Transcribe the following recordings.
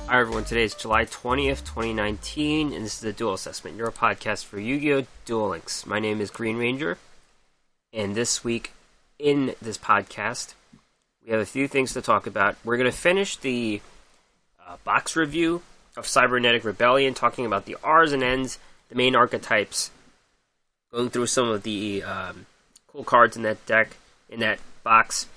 Hi everyone, today is July 20th, 2019, and this is the Duel Assessment, your podcast for Yu-Gi-Oh! Duel Links. My name is Green Ranger, and this week in this podcast, we have a few things to talk about. We're going to finish the box review of Cybernetic Rebellion, talking about the R's and N's, the main archetypes, going through some of the cool cards in that deck, in that box.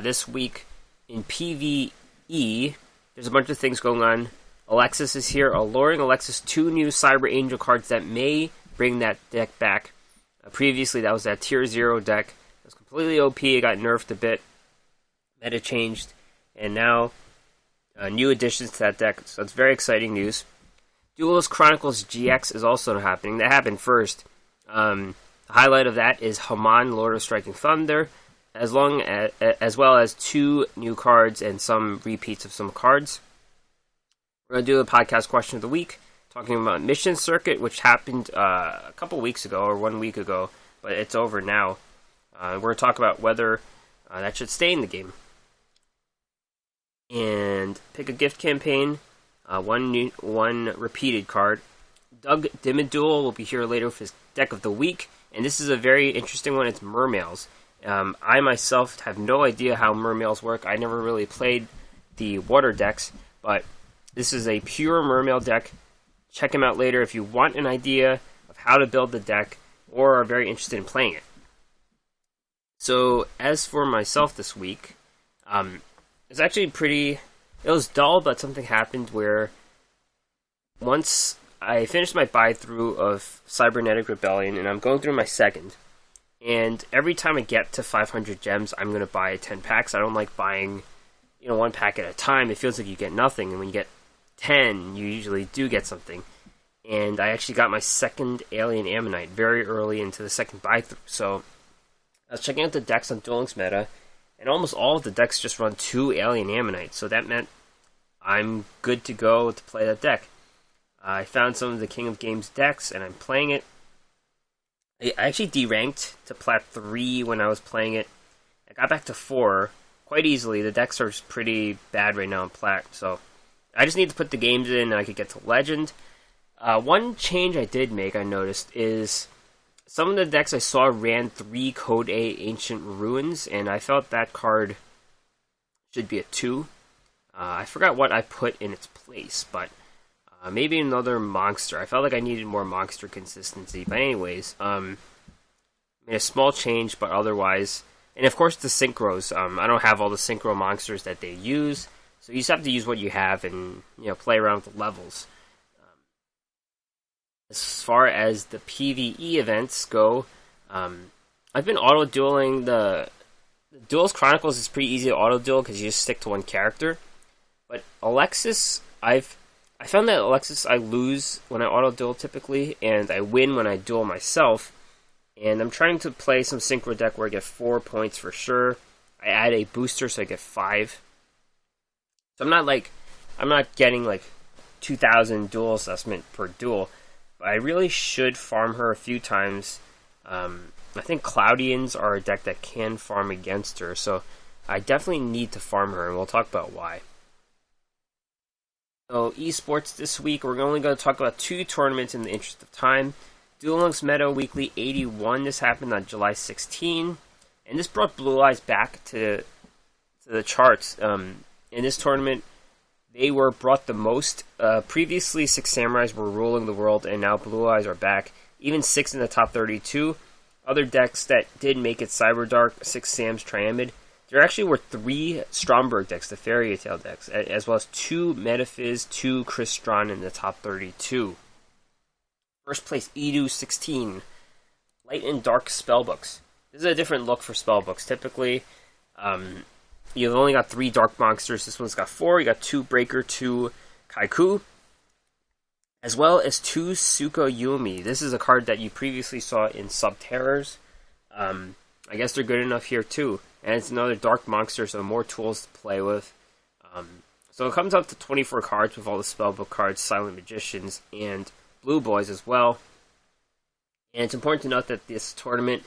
This week in PvE, there's a bunch of things going on. Alexis is here. Alluring Alexis, 2 new Cyber Angel cards that may bring that deck back. Previously, that was that Tier 0 deck. It was completely OP. It got nerfed a bit. Meta changed. And now, new additions to that deck. So it's very exciting news. Duelist Chronicles GX is also happening. That happened first. The highlight of that is Haman, Lord of Striking Thunder, as well as 2 new cards and some repeats of some cards. We're going to do a podcast question of the week, talking about Mission Circuit, which happened a couple weeks ago, or 1 week ago, but it's over now. We're going to talk about whether that should stay in the game. And pick a gift campaign, one repeated card. Doug Dimmadule will be here later with his deck of the week, and this is a very interesting one. It's Mermails. I myself have no idea how Mermails work. I never really played the water decks, but this is a pure Mermail deck. Check him out later if you want an idea of how to build the deck or are very interested in playing it. So, as for myself this week, it's actually it was dull, but something happened where once I finished my buy-through of Cybernetic Rebellion, and I'm going through my second. And every time I get to 500 gems, I'm going to buy 10 packs. I don't like buying, 1 pack at a time. It feels like you get nothing. And when you get 10, you usually do get something. And I actually got my second Alien Ammonite very early into the second buy-through. So I was checking out the decks on Duel Links Meta, and almost all of the decks just run 2 Alien Ammonites. So that meant I'm good to go to play that deck. I found some of the King of Games decks, and I'm playing it. I actually deranked to Plat 3 when I was playing it. I got back to 4 quite easily. The decks are pretty bad right now in Plat, so I just need to put the games in and I could get to Legend. One change I did make, I noticed, is some of the decks I saw ran 3 Code A Ancient Ruins, and I felt that card should be a 2. I forgot what I put in its place, but maybe another monster. I felt like I needed more monster consistency. But anyways, made a small change, but otherwise... And of course the synchros. I don't have all the synchro monsters that they use. So you just have to use what you have and play around with the levels. As far as the PvE events go, I've been auto-dueling the Duelist Chronicles is pretty easy to auto-duel because you just stick to one character. But Alexis, I found that Alexis, I lose when I auto-duel typically, and I win when I duel myself. And I'm trying to play some synchro deck where I get 4 points for sure. I add a booster so I get 5. So I'm not getting 2,000 duel assessment per duel, but I really should farm her a few times. I think Cloudians are a deck that can farm against her, so I definitely need to farm her, and we'll talk about why. So, esports this week, we're only going to talk about 2 tournaments in the interest of time. Duel Links Meta Weekly 81, this happened on July 16, and this brought Blue Eyes back to the charts. In this tournament, they were brought the most. Previously, 6 Samurais were ruling the world, and now Blue Eyes are back. Even 6 in the top 32. Other decks that did make it Cyber Dark, 6 Sam's Triamid. There actually were 3 Stromberg decks, the Fairy Tale decks, as well as 2 Metaphyz, 2 Crystron in the top 32. First place, Edu 16. Light and Dark Spellbooks. This is a different look for Spellbooks. Typically, you've only got 3 Dark Monsters. This one's got 4. You got 2 Breaker, 2 Kaiku, as well as 2 Tsukuyomi. This is a card that you previously saw in Subterrors. I guess they're good enough here too. And it's another Dark Monster, so more tools to play with. So it comes up to 24 cards with all the Spellbook cards, Silent Magicians, and Blue Boys as well. And it's important to note that this tournament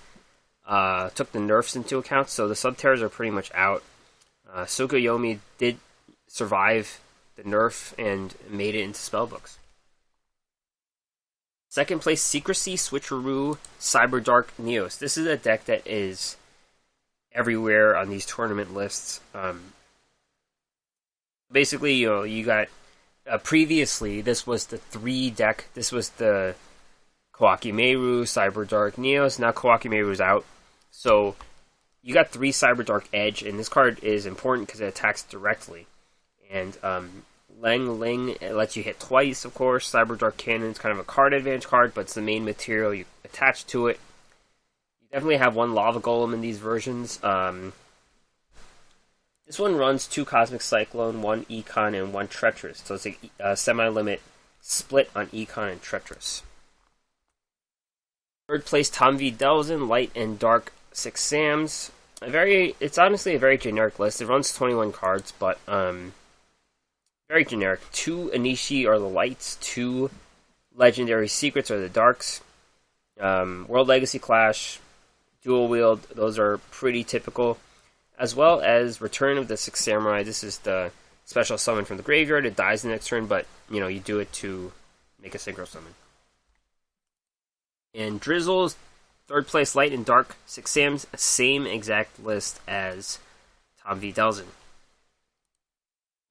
took the nerfs into account, so the Subterrors are pretty much out. Tsukuyomi did survive the nerf and made it into spellbooks. Second place, Secrecy, Switcheroo, Cyberdark, Neos. This is a deck that is everywhere on these tournament lists. Basically, you got previously this was the 3 deck. This was the Kawakimeru, Cyberdark, Neos. Now Kawakimeru's out, so you got 3 Cyberdark Edge, and this card is important because it attacks directly. And Lang Ling, it lets you hit twice, of course. Cyberdark Cannon is kind of a card advantage card, but it's the main material you attach to it. You definitely have 1 Lava Golem in these versions. This one runs 2 Cosmic Cyclone, 1 Econ, and 1 Treacherous. So it's a semi-limit split on Econ and Treacherous. Third place, Tom V. Delzen, Light and Dark 6 Sams. It's honestly a very generic list. It runs 21 cards, but very generic. 2 Anishi are the lights, 2 Legendary Secrets are the darks. World Legacy Clash, Dual Wield, those are pretty typical. As well as Return of the Six Samurai. This is the special summon from the graveyard. It dies the next turn, but you do it to make a synchro summon. And Drizzle's third place, Light and Dark 6 Sams, same exact list as Tom V. Delzen.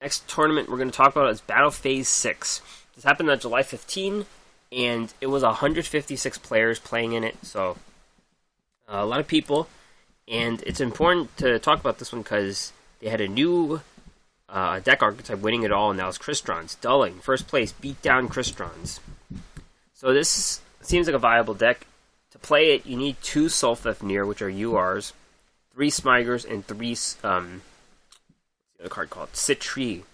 Next tournament we're going to talk about is Battle Phase 6. This happened on July 15, and it was 156 players playing in it, so a lot of people. And it's important to talk about this one because they had a new deck archetype winning it all, and that was Kristrons. Dulling, first place, beat down Kristrons. So this seems like a viable deck. To play it, you need 2 Sulfafnir, which are URs, 3 Smigers, and 3, what's the other card called? Citri.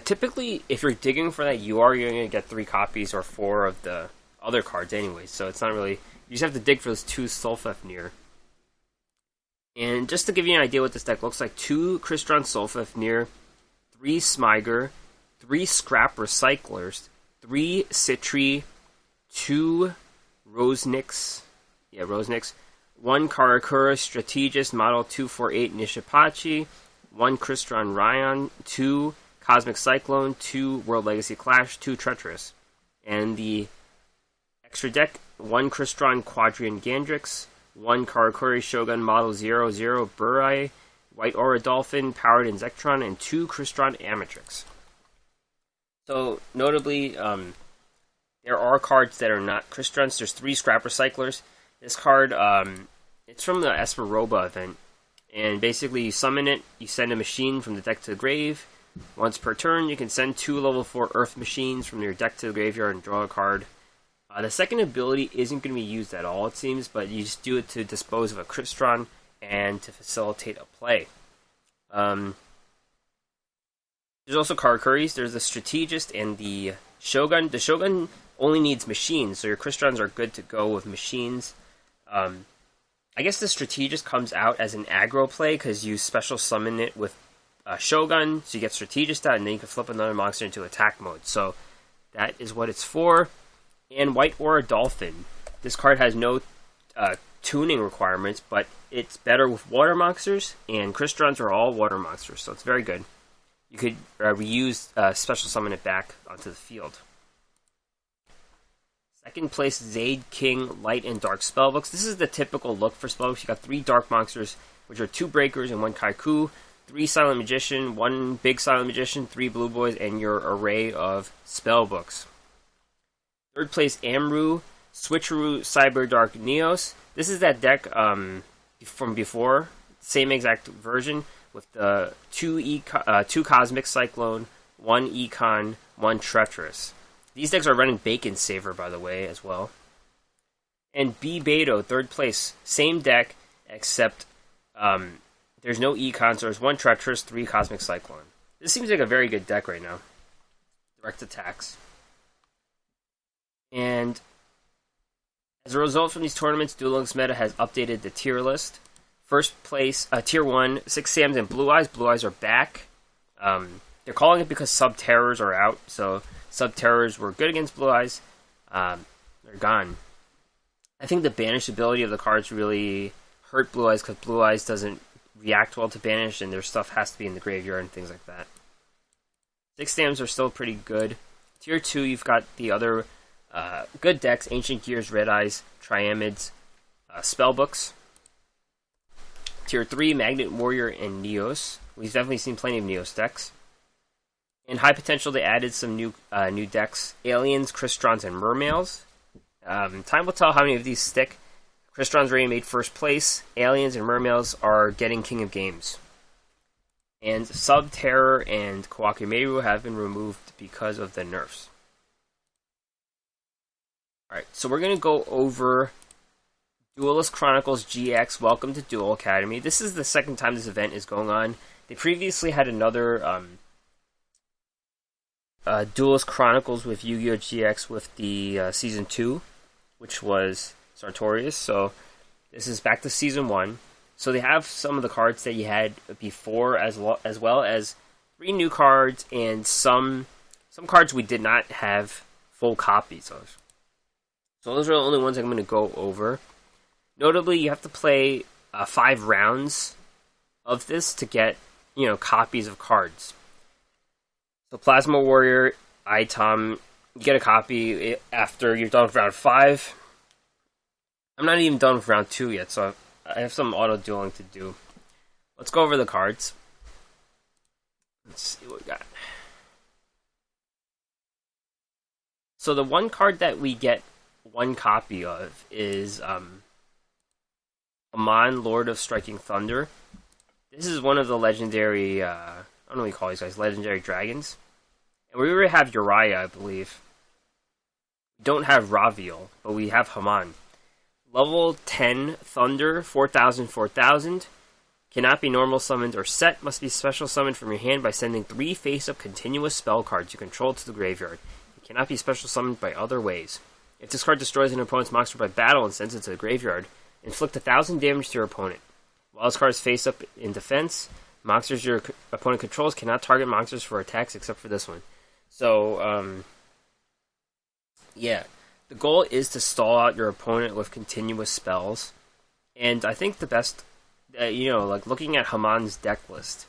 Typically, if you're digging for that UR, you're going to get 3 copies or 4 of the other cards anyway, so it's not really... You just have to dig for those 2 Sulfafnir. And just to give you an idea what this deck looks like, 2 Crystron Sulfafnir, 3 Smiger, 3 Scrap Recyclers, 3 Citri, 2 Rosenix, 1 Karakura Strategist Model 248 Nishipachi, 1 Crystron Ryan, 2 Cosmic Cyclone, 2 World Legacy Clash, 2 Treacherous. And the extra deck, 1 Crystron Quadrian Gandrix, 1 Karakuri Shogun Model 00 Burai, White Aura Dolphin, Powered Insectron, and 2 Crystron Amatrix. So, notably, there are cards that are not Kristrons. There's 3 Scrap Recyclers. This card, it's from the Esperoba event, and basically you summon it, you send a machine from the deck to the grave. Once per turn, you can send 2 level 4 Earth machines from your deck to the graveyard and draw a card. The second ability isn't going to be used at all, it seems, but you just do it to dispose of a Crystron and to facilitate a play. There's also Karakuris. There's the Strategist and the Shogun. The Shogun only needs machines, so your Krystrons are good to go with machines. I guess the Strategist comes out as an aggro play because you special summon it with Shogun, so you get Strategist out, and then you can flip another monster into attack mode. So that is what it's for. And White Aura Dolphin. This card has no tuning requirements, but it's better with water monsters, and Krystrons are all water monsters, so it's very good. You could reuse, special summon it back onto the field. Second place, Zaid King, Light and Dark Spellbooks. This is the typical look for spellbooks. You got 3 Dark Monsters, which are 2 Breakers and 1 Kaiku, 3 Silent Magician, 1 Big Silent Magician, 3 Blue Boys, and your array of spellbooks. Third place, Amru, Switcheroo, Cyberdark, Neos. This is that deck from before, same exact version, with the 2 Cosmic Cyclone, 1 Econ, 1 Treacherous. These decks are running Bacon Saver, by the way, as well. And B Beto, third place, same deck, except there's no Econ, so there's 1 Treacherous, 3 Cosmic Cyclone. This seems like a very good deck right now. Direct attacks. And as a result from these tournaments, Duel Links Meta has updated the tier list. First place, Tier 1, 6 Sams and Blue Eyes. Blue Eyes are back. They're calling it because Sub-Terrors are out, so Sub-Terrors were good against Blue Eyes. They're gone. I think the Banish ability of the cards really hurt Blue Eyes because Blue Eyes doesn't react well to Banish, and their stuff has to be in the graveyard and things like that. 6 dams are still pretty good. Tier 2, you've got the other good decks: Ancient Gears, Red Eyes, Triamids, Spellbooks. Tier 3, Magnet Warrior and Neos. We've definitely seen plenty of Neos decks. In high potential, they added some new decks: Aliens, Crystons, and Mermails. Time will tell how many of these stick. Crystons already made first place. Aliens and Mermails are getting King of Games. And Sub-Terror and Kawakimeru have been removed because of the nerfs. Alright, so we're going to go over Duelist Chronicles GX. Welcome to Duel Academy. This is the second time this event is going on. They previously had another Duelist Chronicles with Yu-Gi-Oh! GX with the Season 2, which was Sartorius. So this is back to Season 1. So they have some of the cards that you had before, as well as 3 new cards and some cards we did not have full copies of. So those are the only ones I'm going to go over. Notably, you have to play 5 rounds of this to get, copies of cards. So Plasma Warrior, Itom, you get a copy after you're done with round 5. I'm not even done with round 2 yet, so I have some auto dueling to do. Let's go over the cards. Let's see what we got. So the one card that we get 1 copy of is Amon, Lord of Striking Thunder. This is one of the legendary, I don't know what you call these guys, legendary dragons. And we already have Uriah, I believe. We don't have Raviel, but we have Haman. Level 10 Thunder, 4,000, 4,000. Cannot be normal summoned or set. Must be special summoned from your hand by sending 3 face-up continuous spell cards you control to the graveyard. It cannot be special summoned by other ways. If this card destroys an opponent's monster by battle and sends it to the graveyard, inflict 1,000 damage to your opponent. While this card is face-up in defense, monsters your opponent controls cannot target monsters for attacks except for this one. So, yeah. The goal is to stall out your opponent with continuous spells. And I think the best, looking at Haman's deck list,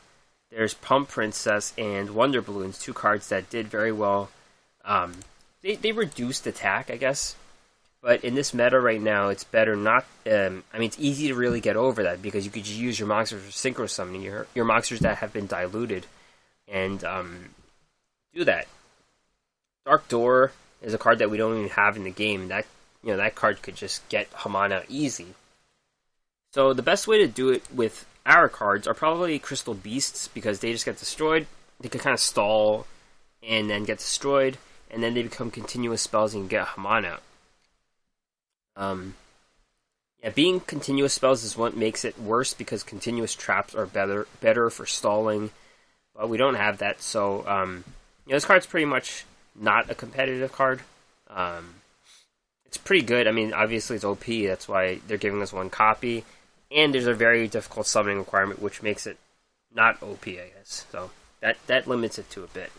there's Pump Princess and Wonder Balloons, 2 cards that did very well. They reduced attack, I guess. But in this meta right now, it's better not... it's easy to really get over that, because you could just use your monsters for synchro summoning, your monsters that have been diluted, and do that. Dark Door is a card that we don't even have in the game. That card could just get Haman out easy. So the best way to do it with our cards are probably Crystal Beasts, because they just get destroyed. They can kind of stall and then get destroyed, and then they become continuous spells and get Haman out. Being continuous spells is what makes it worse, because continuous traps are better for stalling, but we don't have that. So this card's pretty much not a competitive card. It's pretty good. Obviously it's OP, that's why they're giving us 1 copy, and there's a very difficult summoning requirement, which makes it not OP, I guess. So that limits it to a bit.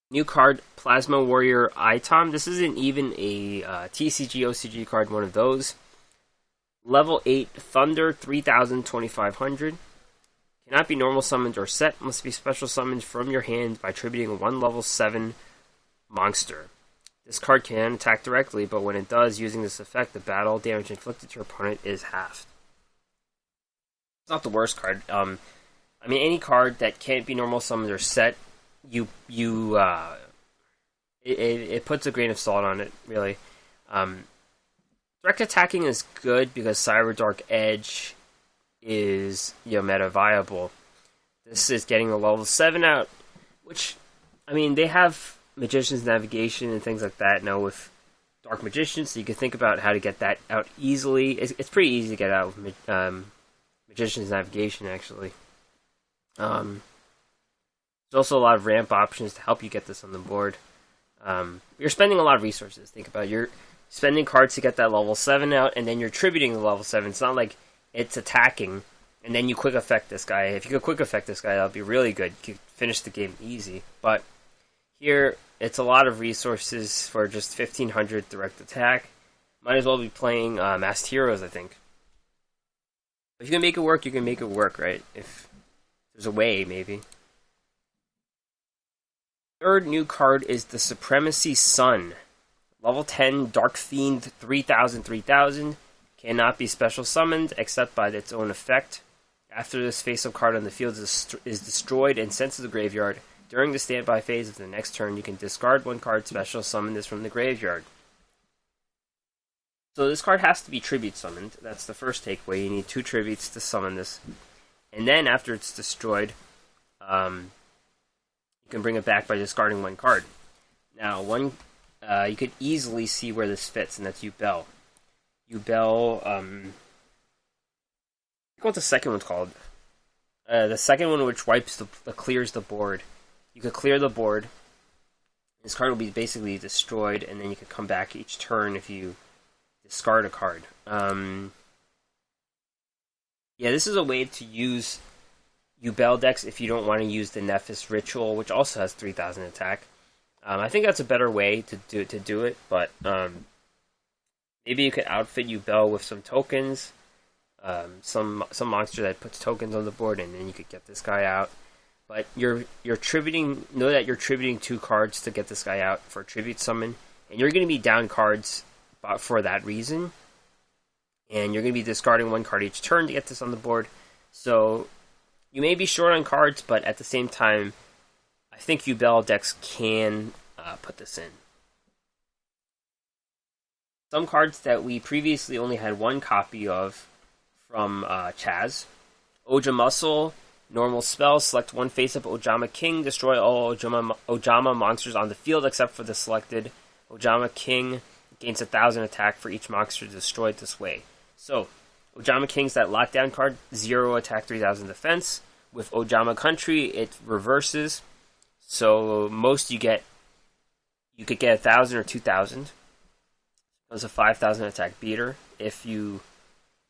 New card, Plasma Warrior Itom. This isn't even a TCG, OCG card, one of those. Level 8 Thunder, 3,000, 2,500. Cannot be normal summoned or set. Must be special summoned from your hand by attributing 1 level 7 monster. This card can attack directly, but when it does, using this effect, the battle damage inflicted to your opponent is halved. It's not the worst card. Any card that can't be normal summoned or set, it puts a grain of salt on it, really. Direct attacking is good because Cyber Dark Edge is meta viable. This is getting a level 7 out, which they have Magician's Navigation and things like that now with Dark Magician, so you can think about how to get that out easily. It's pretty easy to get out with Magician's Navigation, actually. There's also a lot of ramp options to help you get this on the board. You're spending a lot of resources. Think about it. You're spending cards to get that level 7 out, and then you're attributing the level 7. It's not like it's attacking, and then you quick effect this guy. If you could quick effect this guy, that would be really good. You could finish the game easy. But here, it's a lot of resources for just 1,500 direct attack. Might as well be playing Masked Heroes, I think. If you can make it work, you can make it work, right? If there's a way, maybe. Third new card is the Supremacy Sun. Level 10, Dark Fiend, 3000. Cannot be special summoned except by its own effect. After this face-up card on the field is destroyed and sent to the graveyard, during the standby phase of the next turn, you can discard one card, special summon this from the graveyard. So this card has to be tribute summoned. That's the first takeaway. You need 2 tributes to summon this. And then after it's destroyed, you can bring it back by discarding 1 card. Now, you could easily see where this fits, and that's Yubel. Yubel, what the second one's called. The second one, which wipes clears the board. You could clear the board. This card will be basically destroyed, and then you could come back each turn if you discard a card. Yeah, this is a way to use Yubel decks if you don't want to use the Nephis Ritual, which also has 3000 attack. I think that's a better way to do it, but maybe you could outfit Yubel with some tokens, some monster that puts tokens on the board, and then you could get this guy out. But you're tributing. Know that you're tributing 2 cards to get this guy out for a tribute summon, and you're going to be down cards for that reason. And you're going to be discarding 1 card each turn to get this on the board. So you may be short on cards, but at the same time, I think Yubel decks can put this in. Some cards that we previously only had 1 copy of from Chaz. Oja Muscle, normal spell, select 1 face-up Ojama King, destroy all Ojama monsters on the field except for the selected Ojama King, gains 1000 attack for each monster destroyed this way. So, Ojama King's that lockdown card, 0 attack, 3000 defense. With Ojama Country, it reverses. So, most you could get 1000 or 2000. It was a 5000 attack beater if you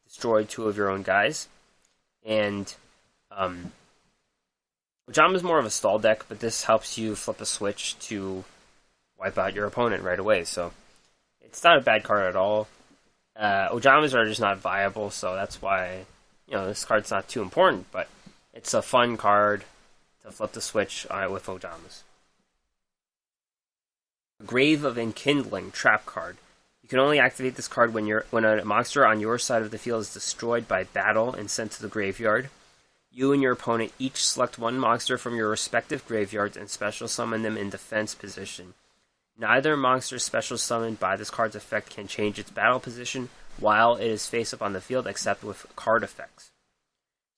destroyed 2 of your own guys. And Ojama's more of a stall deck, but this helps you flip a switch to wipe out your opponent right away. So it's not a bad card at all. Ojamas are just not viable, so that's why this card's not too important, but it's a fun card to flip the switch with Ojamas. Grave of Enkindling, trap card. You can only activate this card when a monster on your side of the field is destroyed by battle and sent to the graveyard. You and your opponent each select 1 monster from your respective graveyards and special summon them in defense position. Neither monster special summoned by this card's effect can change its battle position while it is face up on the field except with card effects.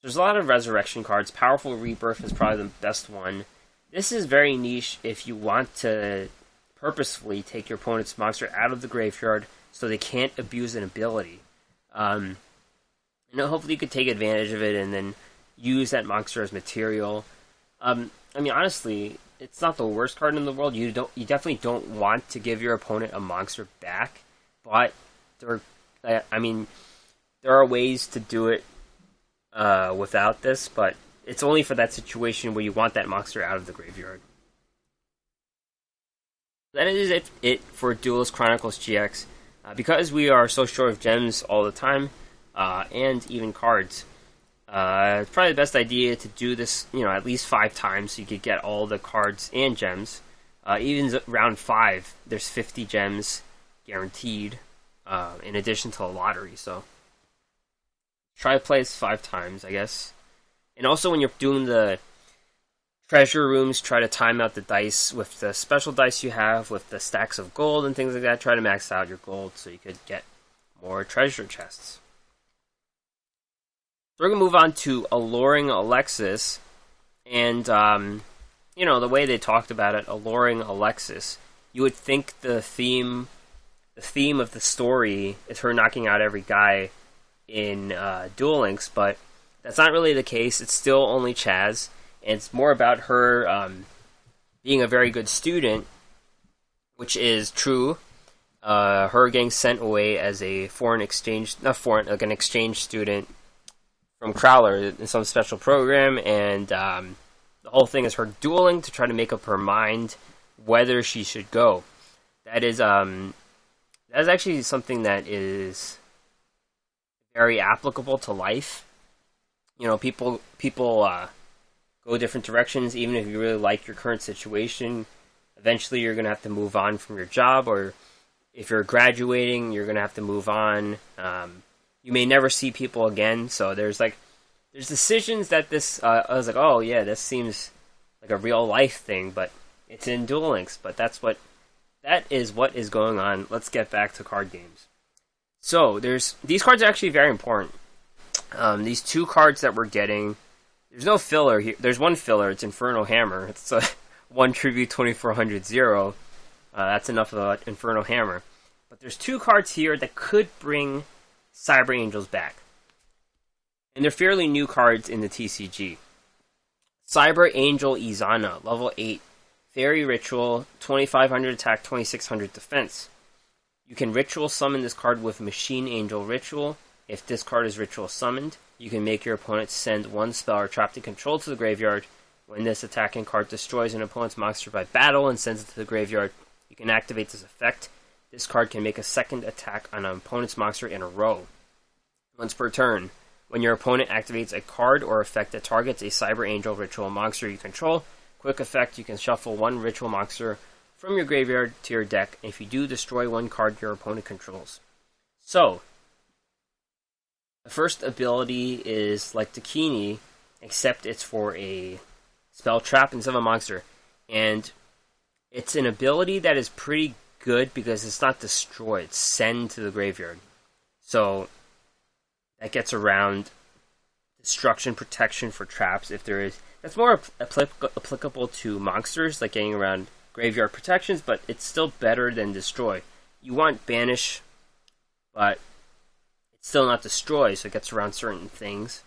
There's a lot of resurrection cards. Powerful Rebirth is probably the best one. This is very niche if you want to purposefully take your opponent's monster out of the graveyard so they can't abuse an ability. Hopefully you could take advantage of it and then use that monster as material. Honestly, it's not the worst card in the world. You definitely don't want to give your opponent a monster back, but there are ways to do it without this, but it's only for that situation where you want that monster out of the graveyard. That is it for Duelist Chronicles GX. Because we are so short of gems all the time, and even cards, it's probably the best idea to do this, at least 5 times so you could get all the cards and gems. Even round 5, there's 50 gems guaranteed, in addition to the lottery, so try to play this 5 times, I guess. And also when you're doing the treasure rooms, try to time out the dice with the special dice you have, with the stacks of gold and things like that. Try to max out your gold so you could get more treasure chests. So we're going to move on to Alluring Alexis. And, the way they talked about it, Alluring Alexis, you would think the theme of the story is her knocking out every guy in Duel Links, but that's not really the case. It's still only Chaz. And it's more about her being a very good student, which is true. Her getting sent away as a an exchange student from Crowler in some special program, and the whole thing is her dueling to try to make up her mind whether she should go. That is actually something that is very applicable to life. People go different directions, even if you really like your current situation. Eventually, you're going to have to move on from your job, or if you're graduating, you're going to have to move on. You may never see people again, so there's decisions that I was like, oh yeah, this seems like a real life thing, but it's in Duel Links, but that is what is going on. Let's get back to card games. So these cards are actually very important. These 2 cards that we're getting, there's no filler here. There's one filler. It's Infernal Hammer. It's a 1 Tribute 2400 0. That's enough of an Infernal Hammer. But there's 2 cards here that could bring Cyber Angels back. And they're fairly new cards in the TCG. Cyber Angel Izana, level 8. Fairy Ritual, 2500 attack, 2600 defense. You can Ritual Summon this card with Machine Angel Ritual. If this card is Ritual Summoned, you can make your opponent send 1 spell or trap to control to the graveyard. When this attacking card destroys an opponent's monster by battle and sends it to the graveyard, you can activate this effect. This card can make a second attack on an opponent's monster in a row. Once per turn, when your opponent activates a card or effect that targets a Cyber Angel Ritual monster you control, quick effect, you can shuffle 1 Ritual monster from your graveyard to your deck. If you do, destroy 1 card your opponent controls. So, the first ability is like Dakini, except it's for a spell trap instead of a monster. And it's an ability that is pretty good because it's not destroy, it's send to the graveyard. So, that gets around destruction protection for traps if there is. That's more applicable to monsters, like getting around graveyard protections, but it's still better than destroy. You want banish, but it's still not destroy, so it gets around certain things.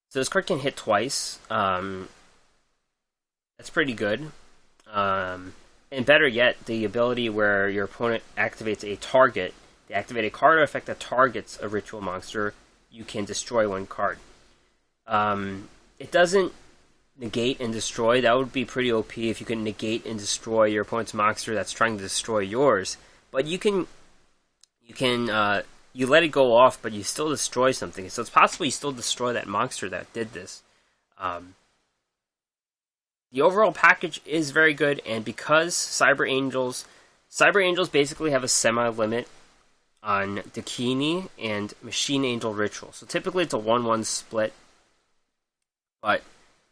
So this card can hit twice. That's pretty good. And better yet, the ability where your opponent activates a target. They activate a card or effect that targets a ritual monster. You can destroy 1 card. It doesn't negate and destroy. That would be pretty OP if you can negate and destroy your opponent's monster that's trying to destroy yours. But you let it go off, but you still destroy something. So it's possible you still destroy that monster that did this. The overall package is very good, and because Cyber Angels basically have a semi-limit on Dakini and Machine Angel Ritual. So typically it's a 1-1 split. But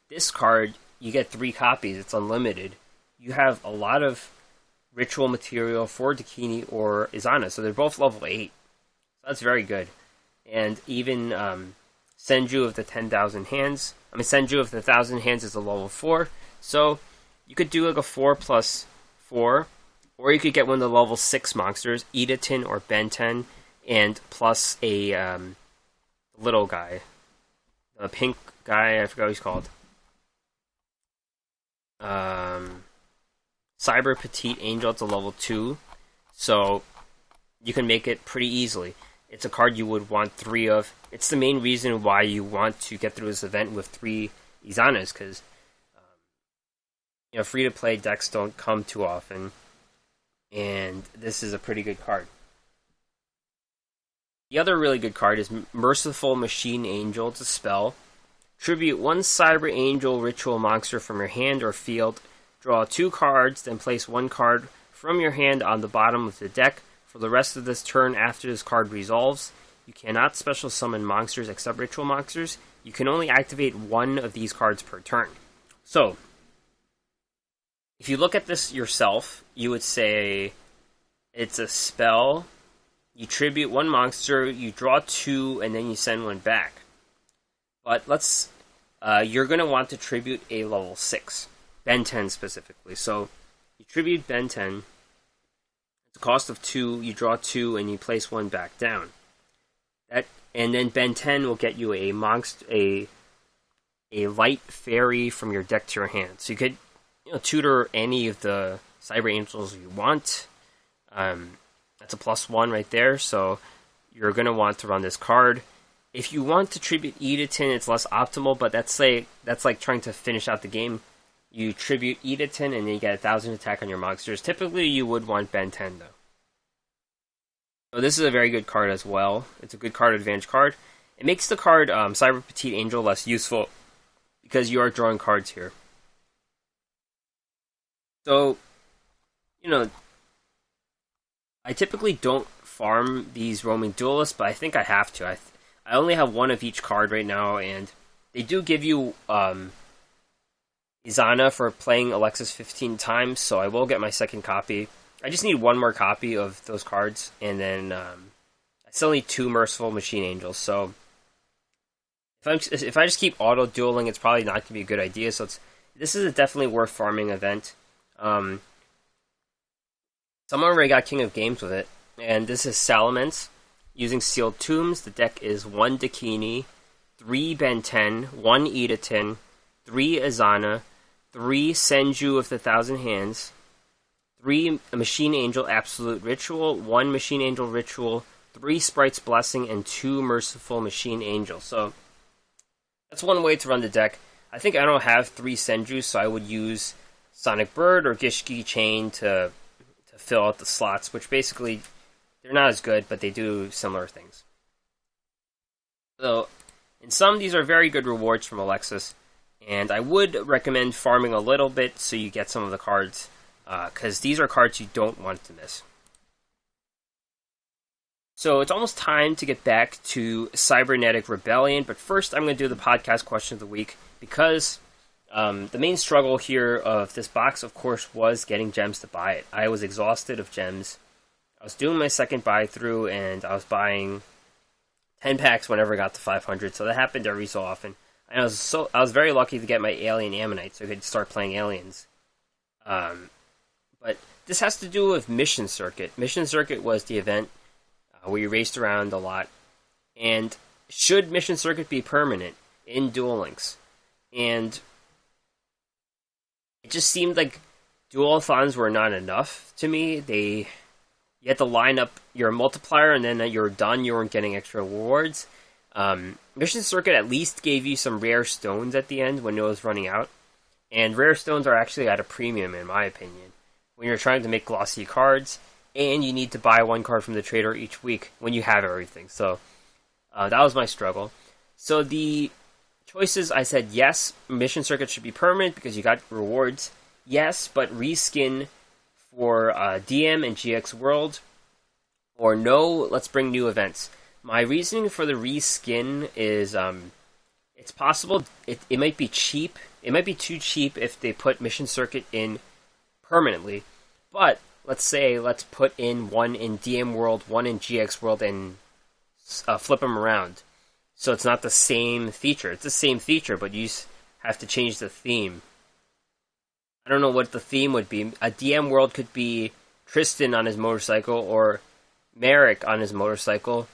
this card, you get 3 copies. It's unlimited. You have a lot of ritual material for Dakini or Izana. So they're both level 8. So that's very good. And even Senju of the 10,000 hands. Senju of the 1,000 hands is a level 4. So you could do like a 4+4. Or you could get one of the level 6 monsters, Edatin or Benten, and plus a little guy. The pink guy, I forgot what he's called. Cyber Petite Angel, it's a level 2. So you can make it pretty easily. It's a card you would want 3 of. It's the main reason why you want to get through this event with 3 Izanas, because free-to-play decks don't come too often. And this is a pretty good card. The other really good card is Merciful Machine Angel. It's a spell. Tribute 1 Cyber Angel Ritual monster from your hand or field. Draw 2 cards, then place 1 card from your hand on the bottom of the deck. For the rest of this turn after this card resolves, you cannot special summon monsters except ritual monsters. You can only activate 1 of these cards per turn. So, if you look at this yourself, you would say it's a spell. You tribute 1 monster, you draw 2, and then you send 1 back. But you're going to want to tribute a level 6, Ben 10 specifically. So you tribute Ben 10. It's a cost of 2. You draw 2, and you place 1 back down. And then Ben 10 will get you a light fairy from your deck to your hand. So you could tutor any of the Cyber Angels you want. That's a +1 right there, so you're going to want to run this card. If you want to tribute Edatin, it's less optimal, but that's like trying to finish out the game. You tribute Edatin, and then you get 1,000 attack on your monsters. Typically, you would want Ben 10, though. So this is a very good card as well. It's a good card advantage card. It makes the card Cyber Petite Angel less useful because you are drawing cards here. So you know, I typically don't farm these roaming duelists, but I think I have to. I only have one of each card right now, and they do give you Izana for playing Alexis 15 times, so I will get my second copy. I just need one more copy of those cards, and then I still need 2 Merciful Machine Angels. So if I just keep auto dueling, it's probably not going to be a good idea. So this is a definitely worth farming event. Someone already got King of Games with it, and this is Salamence using Sealed Tombs. The deck is 1 Dakini, 3 Ben 10, 1 Edatin, 3 Izana, 3 Senju of the Thousand Hands, 3 Machine Angel Absolute Ritual, 1 Machine Angel Ritual, 3 Sprite's Blessing, and 2 Merciful Machine Angel. So that's one way to run the deck. I think I don't have 3 Senju, so I would use Sonic Bird or Gishki Chain to fill out the slots, which basically, they're not as good, but they do similar things. So, in sum, these are very good rewards from Alexis, and I would recommend farming a little bit so you get some of the cards, because these are cards you don't want to miss. So it's almost time to get back to Cybernetic Rebellion, but first I'm going to do the podcast question of the week, because the main struggle here of this box, of course, was getting gems to buy it. I was exhausted of gems. I was doing my second buy-through, and I was buying 10 packs whenever I got to 500, so that happened every so often. And I was very lucky to get my Alien Ammonite, so I could start playing Aliens. But this has to do with Mission Circuit. Mission Circuit was the event where you raced around a lot. And should Mission Circuit be permanent in Duel Links? And it just seemed like dualathons were not enough to me. You had to line up your multiplier, and then you're done. You weren't getting extra rewards. Mission Circuit at least gave you some rare stones at the end when it was running out. And rare stones are actually at a premium, in my opinion, when you're trying to make glossy cards, and you need to buy 1 card from the trader each week when you have everything. So that was my struggle. So the choices, I said yes, Mission Circuit should be permanent because you got rewards. Yes, but reskin for DM and GX World. Or no, let's bring new events. My reasoning for the reskin is it's possible it might be cheap. It might be too cheap if they put Mission Circuit in permanently. But let's put in 1 in DM World, 1 in GX World, and flip them around. So it's not the same feature. It's the same feature, but you have to change the theme. I don't know what the theme would be. A DM World could be Tristan on his motorcycle, or Merrick on his motorcycle.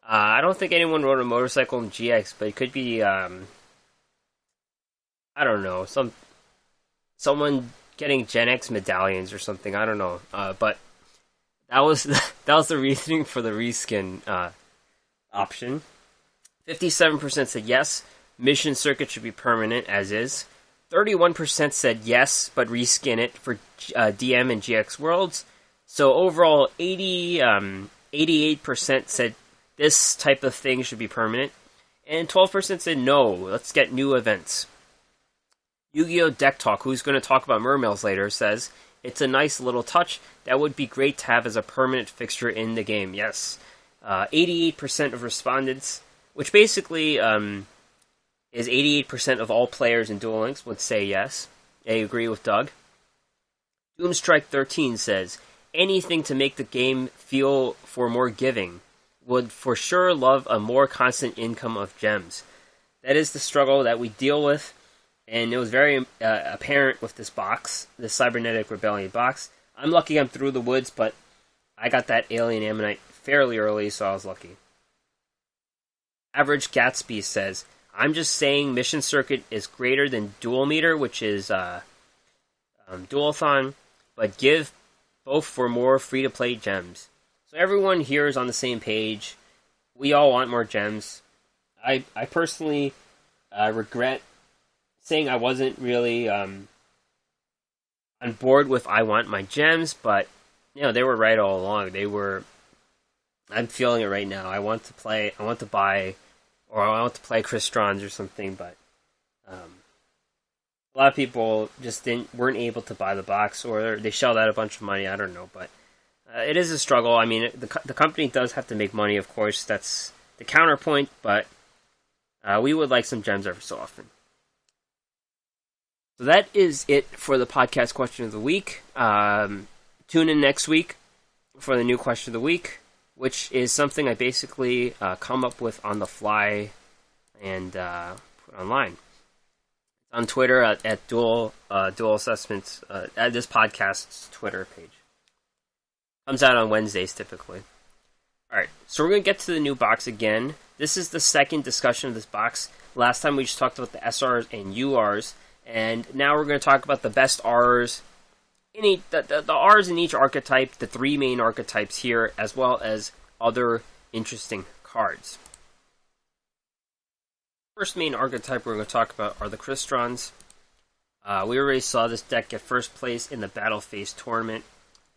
I don't think anyone rode a motorcycle in GX, but it could be, I don't know, someone getting Gen X medallions or something. I don't know. But that was the reasoning for the reskin option. 57% said yes, Mission Circuit should be permanent as is. 31% said yes, but reskin it for DM and GX Worlds. So overall, 88% said this type of thing should be permanent. And 12% said no, let's get new events. Yu-Gi-Oh! Deck Talk, who's going to talk about Mermails later, says, it's a nice little touch that would be great to have as a permanent fixture in the game. Yes. 88% of respondents, which basically is 88% of all players in Duel Links, would say yes. I agree with Doug. Doomstrike 13 says, anything to make the game feel for more giving. Would for sure love a more constant income of gems. That is the struggle that we deal with, and it was very apparent with this box, this Cybernetic Rebellion box. I'm lucky I'm through the woods, but I got that Alien Ammonite fairly early, so I was lucky. Average Gatsby says, I'm just saying Mission Circuit is greater than Duel Meter, which is Dualathon, but give both for more free-to-play gems. So everyone here is on the same page. We all want more gems. I personally regret saying I wasn't really on board with I want my gems, but they were right all along. I'm feeling it right now. I want to play Chris Strons or something, but A lot of people just weren't able to buy the box, or they shelled out a bunch of money. I don't know, but it is a struggle. I mean, the company does have to make money, of course. That's the counterpoint, but we would like some gems every so often. So that is it for the podcast question of the week. Tune in next week for the new question of the week, which is something I basically come up with on the fly and put online. On Twitter at Duel Assessments, at this podcast's Twitter page. Comes out on Wednesdays typically. Alright, so we're going to get to the new box again. This is the second discussion of this box. Last time we just talked about the SRs and URs, and now we're going to talk about the best Rs, the Rs in each archetype, the three main archetypes here, as well as other interesting cards. First main archetype we're going to talk about are the Cristrons. We already saw this deck get first place in the Battle Phase tournament.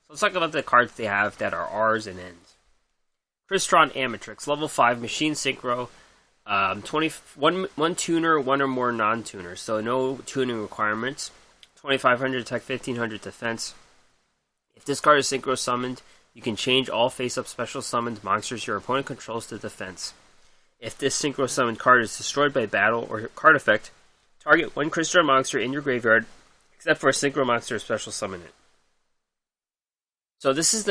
So let's talk about the cards they have that are Rs and Ns. Crystron Amatrix, level 5, machine synchro, one tuner, one or more non-tuners, so no tuning requirements. 2500 attack, 1500 defense. If this card is synchro summoned, you can change all face-up special summoned monsters your opponent controls to defense. If this synchro summoned card is destroyed by battle or card effect, target one Crystron monster in your graveyard, except for a synchro monster special summon it. So this is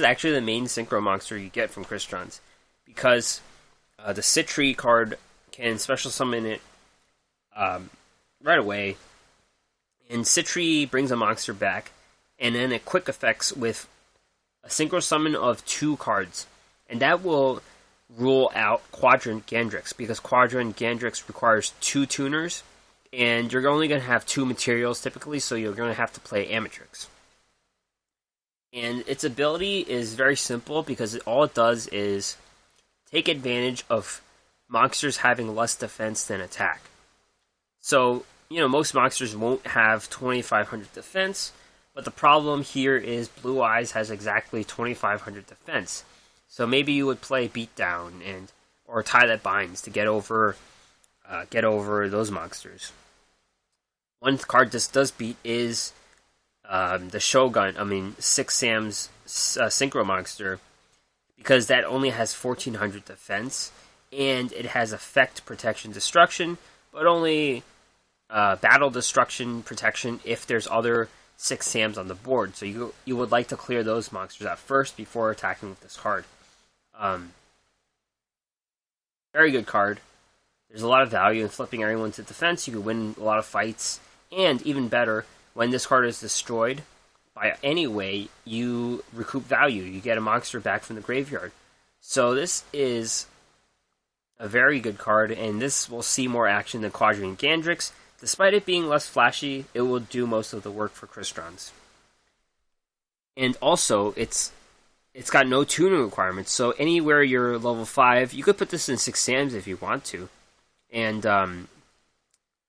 actually the main synchro monster you get from Cristrons, because the Citri card can special summon it right away, and Citri brings a monster back, and then it quick effects with a synchro summon of 2 cards, and that will rule out Quadrant Gandrix, because Quadrant Gandrix requires 2 tuners, and you're only going to have 2 materials typically, so you're going to have to play Amatrix. And its ability is very simple, because all it does is take advantage of monsters having less defense than attack. So, most monsters won't have 2500 defense, but the problem here is Blue Eyes has exactly 2500 defense. So maybe you would play Beatdown or Tie That Binds to get over those monsters. One card this does beat is the Shogun, Six Sam's Synchro Monster, because that only has 1400 defense, and it has effect, protection, destruction, but only battle destruction, protection if there's other Six Sams on the board. So you would like to clear those monsters out first before attacking with this card. Very good card. There's a lot of value in flipping everyone to defense. You can win a lot of fights, and even better, when this card is destroyed by any way, you recoup value. You get a monster back from the graveyard. So this is a very good card, and this will see more action than Quadrant Gandrix. Despite it being less flashy, it will do most of the work for Cristrons. And also, it's got no tuning requirements, so anywhere you're level 5, you could put this in 6 Sams if you want to. And,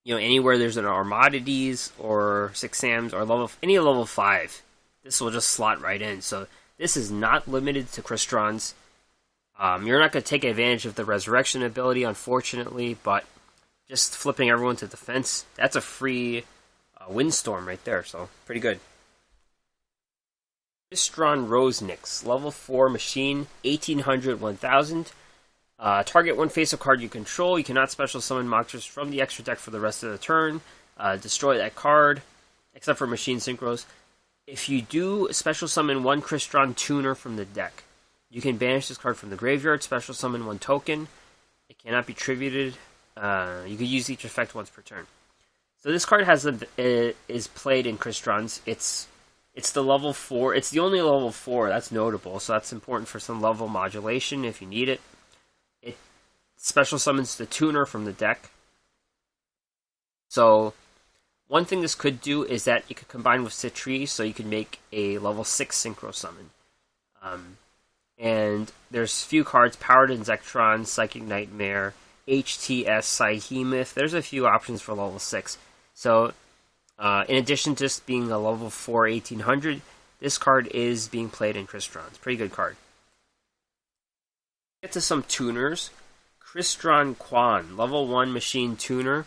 anywhere there's an Armadides or 6 Sams or any level 5, this will just slot right in. So this is not limited to Cristrons. You're not going to take advantage of the Resurrection ability, unfortunately, but just flipping everyone to defense, that's a free Windstorm right there, so pretty good. Crystron Rosenix, level 4 machine, 1800, 1000. Target one face-up card you control. You cannot special summon monsters from the extra deck for the rest of the turn. Destroy that card, except for machine synchros. If you do special summon one Crystron tuner from the deck, you can banish this card from the graveyard, special summon one token. It cannot be tributed. You can use each effect once per turn. So this card is played in Cristrons. It's the level 4. It's the only level 4. That's notable. So that's important for some level modulation if you need it. It special summons the tuner from the deck. So one thing this could do is that it could combine with Citri, so you can make a level 6 synchro summon. And there's few cards: Powered Insectron, Psychic Nightmare, HTS, Psyhemoth. There's a few options for level 6. So in addition to just being a level 4 1800, this card is being played in Cristrons. Pretty good card. Get to some tuners. Crystron Quan, level 1 machine tuner,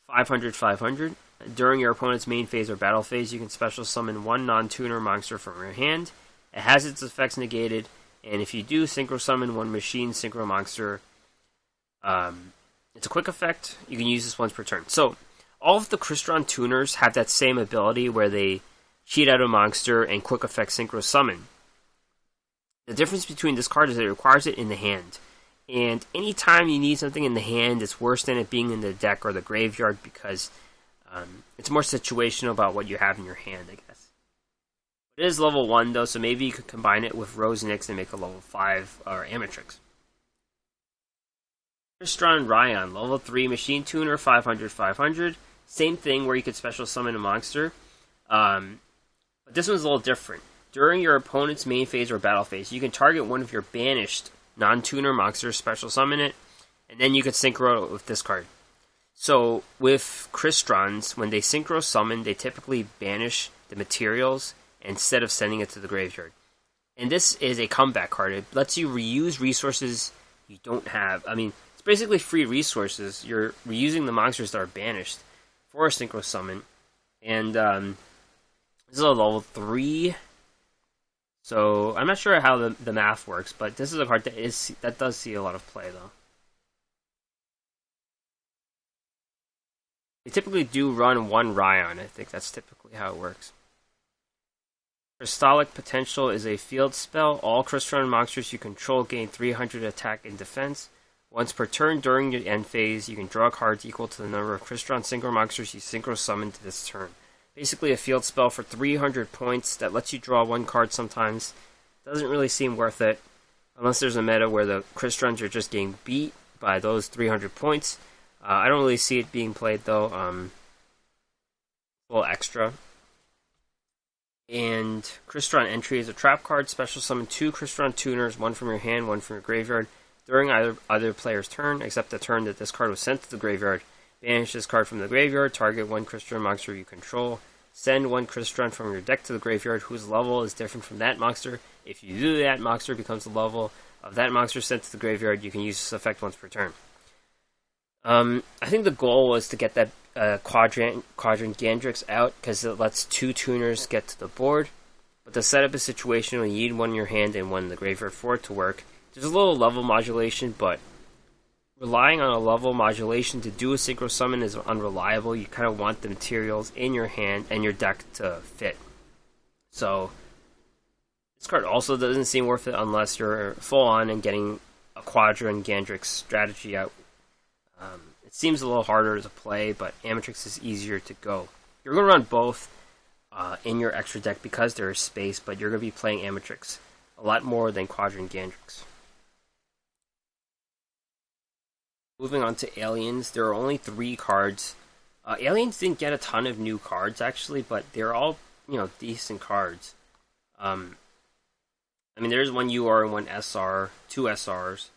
500, 500. During your opponent's main phase or battle phase, you can special summon one non-tuner monster from your hand. It has its effects negated, and if you do, synchro summon one machine synchro monster. It's a quick effect. You can use this once per turn. So, all of the Crystron tuners have that same ability where they cheat out a monster and quick effect synchro summon. The difference between this card is it requires it in the hand. And anytime you need something in the hand, it's worse than it being in the deck or the graveyard because it's more situational about what you have in your hand, I guess. It is level 1 though, so maybe you could combine it with Rose Nyx and make a level 5 or Amatrix. Crystron Ryan, level 3 machine tuner, 500. Same thing where you could special summon a monster. But this one's a little different. During your opponent's main phase or battle phase, you can target one of your banished non-tuner monsters, special summon it, and then you could synchro it with this card. So, with Crystrons, when they synchro summon, they typically banish the materials instead of sending it to the graveyard. And this is a comeback card. It lets you reuse resources you don't have. I mean, it's basically free resources. You're reusing the monsters that are banished for a synchro summon. And this is a level 3. So, I'm not sure how the math works, but this is a card that does see a lot of play, though. They typically do run one Ryan. I think that's typically how it works. Crystallic Potential is a field spell. All Crystron monsters you control gain 300 attack and defense. Once per turn during your end phase, you can draw cards equal to the number of Crystron synchro monsters you synchro summon to this turn. Basically a field spell for 300 points that lets you draw one card sometimes. Doesn't really seem worth it, unless there's a meta where the Crystrons are just getting beat by those 300 points. I don't really see it being played though. A little extra. And Crystron Entry is a trap card. Special summon 2 Crystron tuners, one from your hand, one from your graveyard. During either player's turn, except the turn that this card was sent to the graveyard, banish this card from the graveyard, target one Crystron monster you control, send one Crystron from your deck to the graveyard whose level is different from that monster. If you do that, monster becomes the level of that monster sent to the graveyard. You can use this effect once per turn. I think the goal was to get that Quadrant Gandrix out because it lets 2 tuners get to the board. But the setup is situational. You need one in your hand and one in the graveyard for it to work. There's a little level modulation, but relying on a level modulation to do a synchro summon is unreliable. You kind of want the materials in your hand and your deck to fit. So, this card also doesn't seem worth it unless you're full on and getting a Quadrant Gandrix strategy out. It seems a little harder to play, but Amatrix is easier to go. You're going to run both in your extra deck because there is space, but you're going to be playing Amatrix a lot more than Quadrant Gandrix. Moving on to Aliens, there are only 3 cards. Aliens didn't get a ton of new cards, actually, but they're all, decent cards. I mean, there's one UR and one SR, 2 SRs.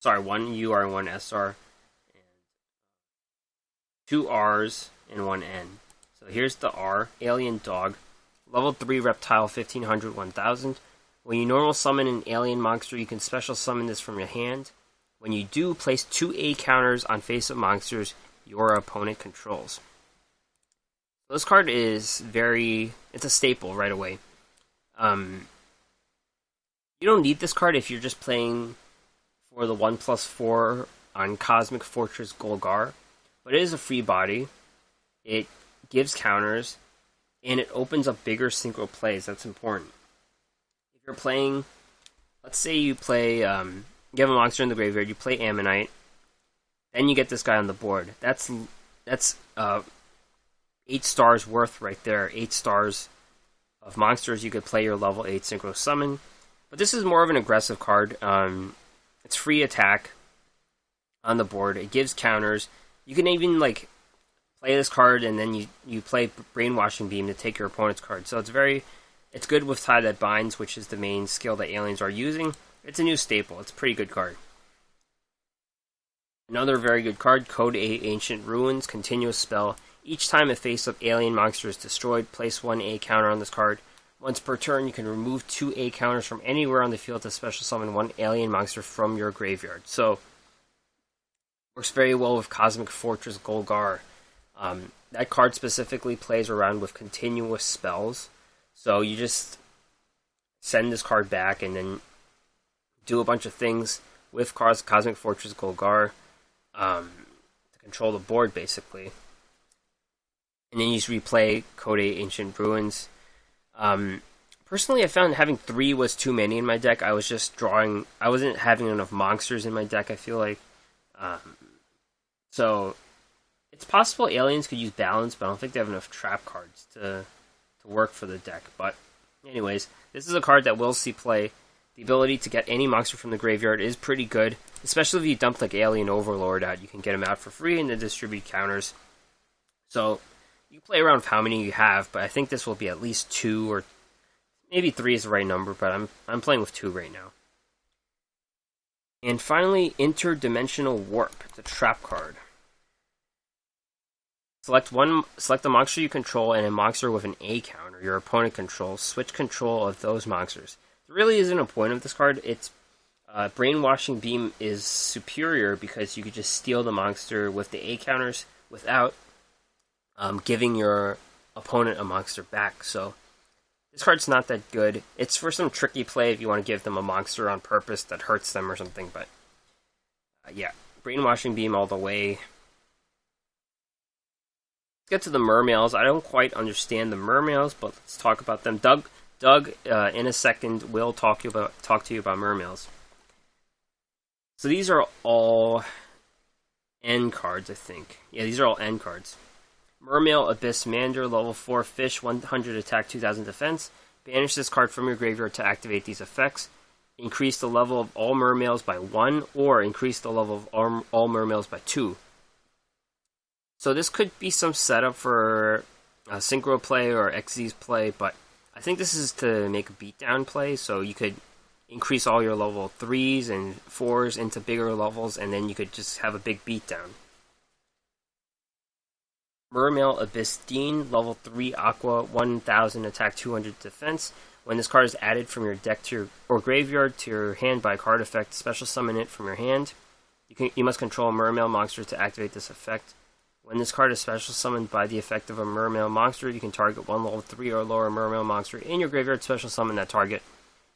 One UR and one SR, and 2 Rs and 1 N. So here's the R, Alien Dog, level 3 Reptile, 1500, 1000. When you normal summon an alien monster, you can special summon this from your hand. When you do, place 2 A counters on face-up monsters your opponent controls. So this card is it's a staple right away. You don't need this card if you're just playing for the 1+4 on Cosmic Fortress Golgar, but it is a free body. It gives counters, and it opens up bigger synchro plays. That's important. If you're playing, let's say you play, you have a monster in the graveyard, you play Ammonite, then you get this guy on the board. That's 8 stars worth right there. 8 stars of monsters you could play your level 8 synchro summon. But this is more of an aggressive card. It's free attack on the board. It gives counters. You can even play this card and then you play Brainwashing Beam to take your opponent's card. So it's good with Tie That Binds, which is the main skill that aliens are using. It's a new staple. It's a pretty good card. Another very good card, Code A Ancient Ruins, continuous spell. Each time a face-up alien monster is destroyed, place 1 A counter on this card. Once per turn, you can remove 2 A counters from anywhere on the field to special summon 1 alien monster from your graveyard. So, Works very well with Cosmic Fortress Golgar. That card specifically plays around with continuous spells. So you just send this card back and then do a bunch of things with Cosmic Fortress Golgar to control the board, basically. And then you just replay Code Ancient Ruins. Personally, I found having 3 was too many in my deck. I wasn't having enough monsters in my deck, I feel like. So, it's possible aliens could use balance, but I don't think they have enough trap cards to work for the deck. But, anyways, this is a card that will see play. The ability to get any monster from the graveyard is pretty good, especially if you dump like Alien Overlord out. You can get him out for free and then distribute counters. So, you play around with how many you have, but I think this will be at least 2 or maybe 3 is the right number, but I'm playing with 2 right now. And finally, Interdimensional Warp, the trap card. Select the monster you control and a monster with an A counter your opponent controls. Switch control of those monsters. There really isn't a point of this card. It's Brainwashing Beam is superior because you could just steal the monster with the A counters without giving your opponent a monster back. So this card's not that good. It's for some tricky play if you want to give them a monster on purpose that hurts them or something. But yeah, Brainwashing Beam all the way. Let's get to the Mermails. I don't quite understand the Mermails, but let's talk about them. Doug, in a second, will talk to you about Mermails. So these are all N cards, I think. Yeah, these are all N cards. Mermail, Abyss Mander, level 4 fish, 100 attack, 2000 defense. Banish this card from your graveyard to activate these effects. Increase the level of all Mermails by 1, or increase the level of all Mermails by 2. So this could be some setup for Synchro play or Xyz play, but I think this is to make a beatdown play, so you could increase all your level 3s and 4s into bigger levels, and then you could just have a big beatdown. Mermail Abyssdine, level 3 Aqua, 1000 attack, 200 defense. When this card is added from your deck to your graveyard to your hand by a card effect, special summon it from your hand. You must control a Mermail monster to activate this effect. When this card is special summoned by the effect of a Mermail monster, you can target one level 3 or lower Mermail monster in your graveyard, special summon that target.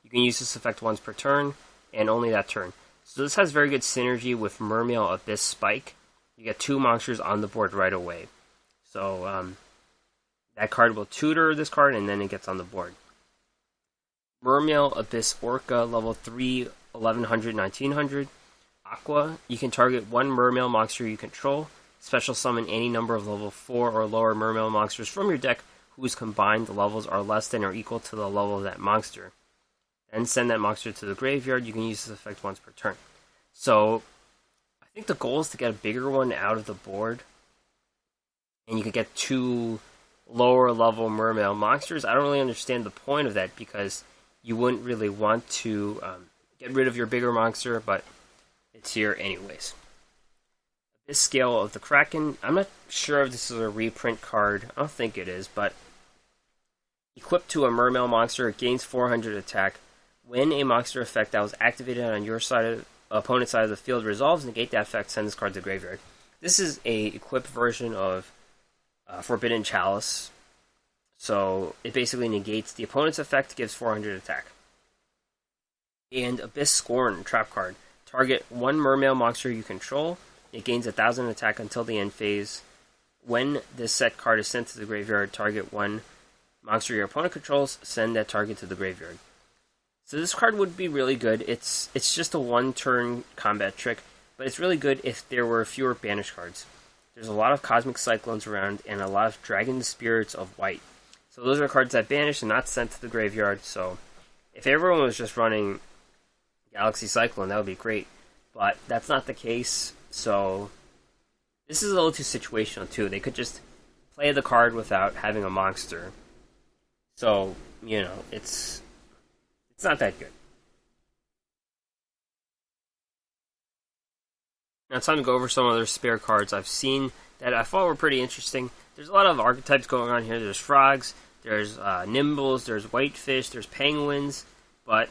You can use this effect once per turn, and only that turn. So this has very good synergy with Mermail Abyss Spike. You get 2 monsters on the board right away. So that card will tutor this card, and then it gets on the board. Mermail Abyss Orca, level 3, 1100, 1900. Aqua, you can target one Mermail monster you control. Special summon any number of level 4 or lower Mermail monsters from your deck whose combined levels are less than or equal to the level of that monster. Then send that monster to the graveyard. You can use this effect once per turn. So, I think the goal is to get a bigger one out of the board. And you could get 2 lower level Mermail monsters. I don't really understand the point of that because you wouldn't really want to get rid of your bigger monster, but it's here anyways. This Scale of the Kraken, I'm not sure if this is a reprint card. I don't think it is, but equipped to a Mermail monster, it gains 400 attack. When a monster effect that was activated on your opponent's side of the field resolves, negate that effect, send this card to the graveyard. This is a equipped version of Forbidden Chalice, so it basically negates the opponent's effect, gives 400 attack. And Abyss Scorn, trap card. Target one Mermail monster you control. It gains 1000 attack until the end phase. When this set card is sent to the graveyard, target one monster your opponent controls, send that target to the graveyard. So this card would be really good. It's just a one-turn combat trick, but it's really good if there were fewer banish cards. There's a lot of Cosmic Cyclones around, and a lot of Dragon Spirits of White. So those are cards that banish and not sent to the graveyard, so if everyone was just running Galaxy Cyclone, that would be great. But that's not the case, so this is a little too situational too. They could just play the card without having a monster. So, you know, it's not that good. Now it's time to go over some other spare cards I've seen that I thought were pretty interesting. There's a lot of archetypes going on here. There's frogs, there's nimbles, there's whitefish, there's penguins, but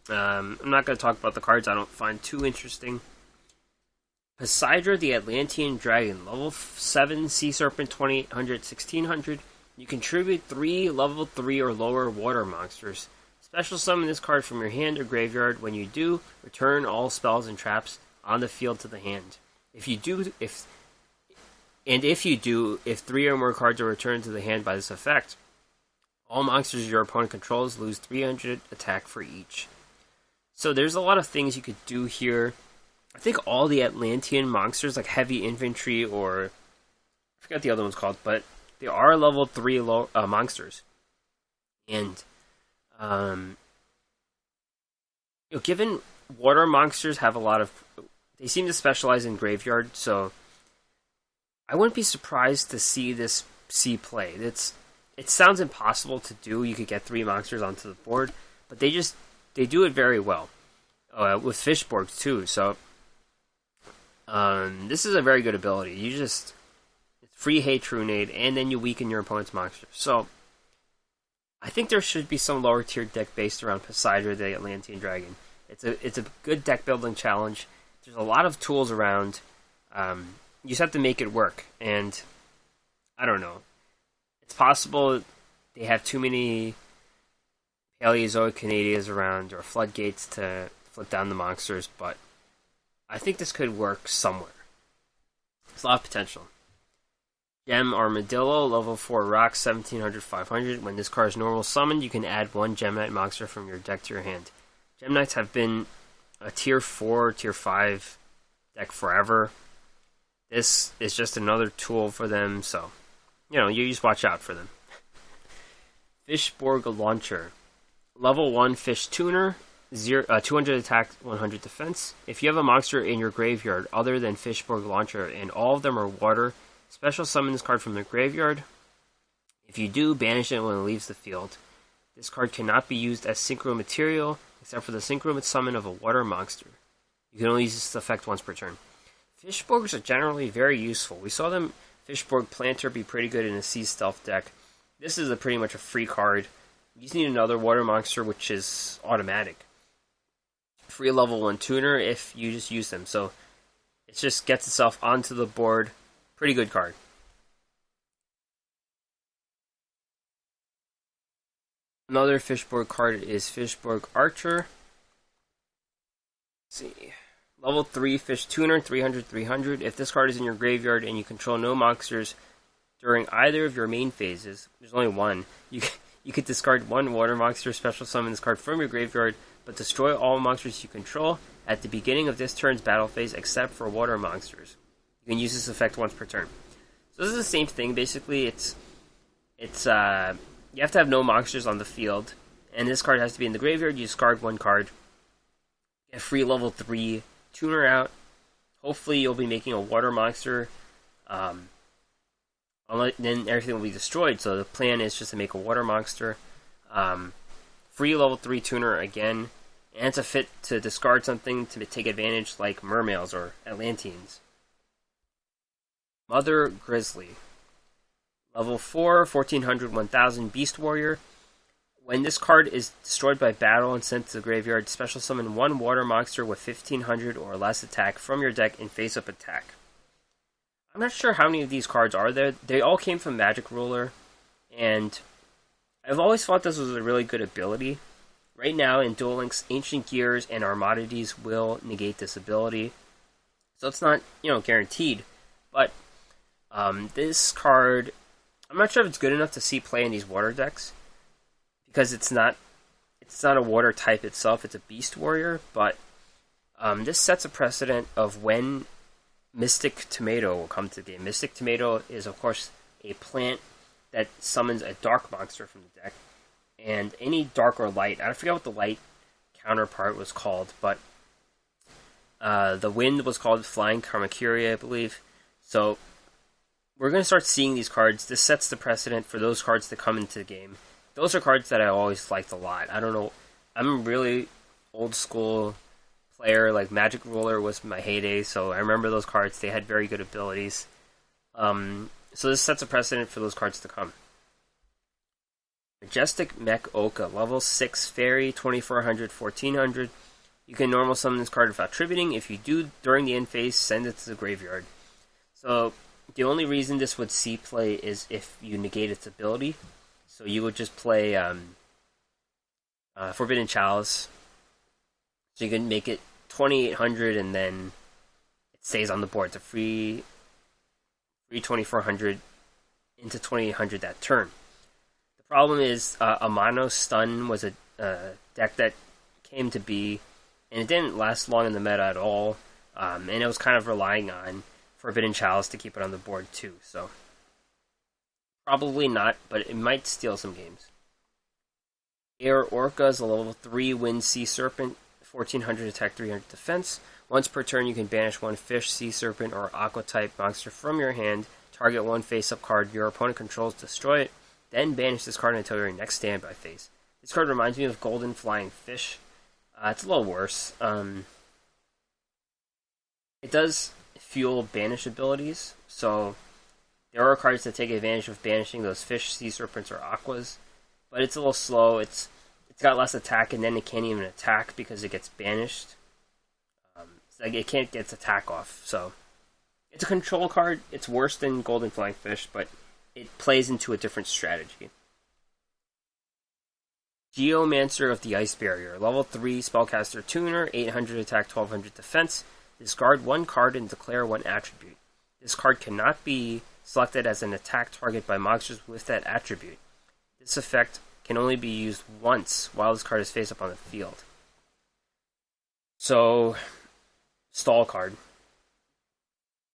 I'm not going to talk about the cards I don't find too interesting. Poseidon, the Atlantean Dragon, level 7 Sea Serpent, 2800, 1600. You contribute 3 level 3 or lower water monsters. Special summon this card from your hand or graveyard. When you do, return all spells and traps on the field to the hand. If 3 or more cards are returned to the hand by this effect, all monsters your opponent controls lose 300 attack for each. So there's a lot of things you could do here. I think all the Atlantean monsters, like heavy infantry, or I forgot the other one's called, but they are level 3 monsters. And given water monsters have a lot of, they seem to specialize in graveyard, so I wouldn't be surprised to see this see play. It sounds impossible to do. You could get 3 monsters onto the board, but they do it very well with Fishborgs too. So this is a very good ability. It's free hate Trunade, and then you weaken your opponent's monsters. So I think there should be some lower tier deck based around Poseidon, the Atlantean Dragon. It's a good deck building challenge. There's a lot of tools around. You just have to make it work, and I don't know. It's possible they have too many Paleozoic Canadias around or floodgates to flip down the monsters, but I think this could work somewhere. There's a lot of potential. Gem Armadillo, level 4 rock, 1700, 500. When this card is normal summoned, you can add 1 Gem Knight monster from your deck to your hand. Gem Knights have been a tier 4, tier 5 deck forever. This is just another tool for them, so you just watch out for them. Fishborg Launcher, level 1 fish tuner, 200 attack, 100 defense. If you have a monster in your graveyard other than Fishborg Launcher and all of them are water, special summon this card from the graveyard. If you do, banish it when it leaves the field. This card cannot be used as synchro material except for the synchro summon of a water monster. You can only use this effect once per turn. Fishborgs are generally very useful. We saw them, Fishborg Planter, be pretty good in a Sea Stealth deck. This is pretty much a free card. You just need another water monster, which is automatic. Free level 1 tuner if you just use them. So it just gets itself onto the board. Pretty good card. Another Fishborg card is Fishborg Archer. Let's see. Level 3 Fish Tuner, 300, 300. If this card is in your graveyard and you control no monsters during either of your main phases, there's only one, you could discard 1 water monster, special summon this card from your graveyard, but destroy all monsters you control at the beginning of this turn's battle phase except for water monsters. You can use this effect once per turn. So this is the same thing, basically. You have to have no monsters on the field, and this card has to be in the graveyard. You discard 1 card, get free level 3 tuner out. Hopefully you'll be making a water monster. Then everything will be destroyed, so the plan is just to make a water monster. Free level 3 tuner again, and it's a fit to discard something to take advantage, like Mermails or Atlanteans. Mother Grizzly, level 4, 1400, 1000, Beast Warrior. When this card is destroyed by battle and sent to the graveyard, special summon 1 water monster with 1500 or less attack from your deck in face-up attack. I'm not sure how many of these cards are there. They all came from Magic Ruler, and I've always thought this was a really good ability. Right now in Duel Links, Ancient Gears and Armadides will negate this ability, so it's not guaranteed. But this card, I'm not sure if it's good enough to see play in these water decks, because it's not a water type itself. It's a Beast Warrior, but this sets a precedent of when Mystic Tomato will come to the game. Mystic Tomato is, of course, a plant that summons a dark monster from the deck, and any dark or light, I forget what the light counterpart was called, but the wind was called Flying Karmacuria, I believe. So we're going to start seeing these cards. This sets the precedent for those cards to come into the game. Those are cards that I always liked a lot. I don't know, I'm a really old school player. Like Magic Ruler was my heyday, so I remember those cards. They had very good abilities. So this sets a precedent for those cards to come. Majestic Mech Oka, level 6 Fairy, 2400, 1400. You can normal summon this card without tributing. If you do during the end phase, send it to the graveyard. So the only reason this would see play is if you negate its ability. So you would just play Forbidden Chalice. So you can make it 2800 and then it stays on the board. It's a free 2400 into 2800 that turn. The problem is a mono stun was a deck that came to be, and it didn't last long in the meta at all, and it was kind of relying on Forbidden Chalice to keep it on the board too, so probably not, but it might steal some games. Air Orca is a level 3 Wind Sea Serpent, 1400 attack, 300 defense. Once per turn, you can banish one fish, sea serpent, or aqua-type monster from your hand, target one face-up card your opponent controls, destroy it, then banish this card until your next standby phase. This card reminds me of Golden Flying Fish. It's a little worse. It does fuel banish abilities, so there are cards that take advantage of banishing those fish, sea serpents, or aquas, but it's a little slow. It's got less attack, and then it can't even attack because it gets banished. Like it can't get its attack off, so it's a control card. It's worse than Golden Flying Fish, but it plays into a different strategy. Geomancer of the Ice Barrier, level 3 spellcaster tuner, 800 attack, 1200 defense. Discard one card and declare one attribute. This card cannot be selected as an attack target by monsters with that attribute. This effect can only be used once while this card is face up on the field. So, stall card.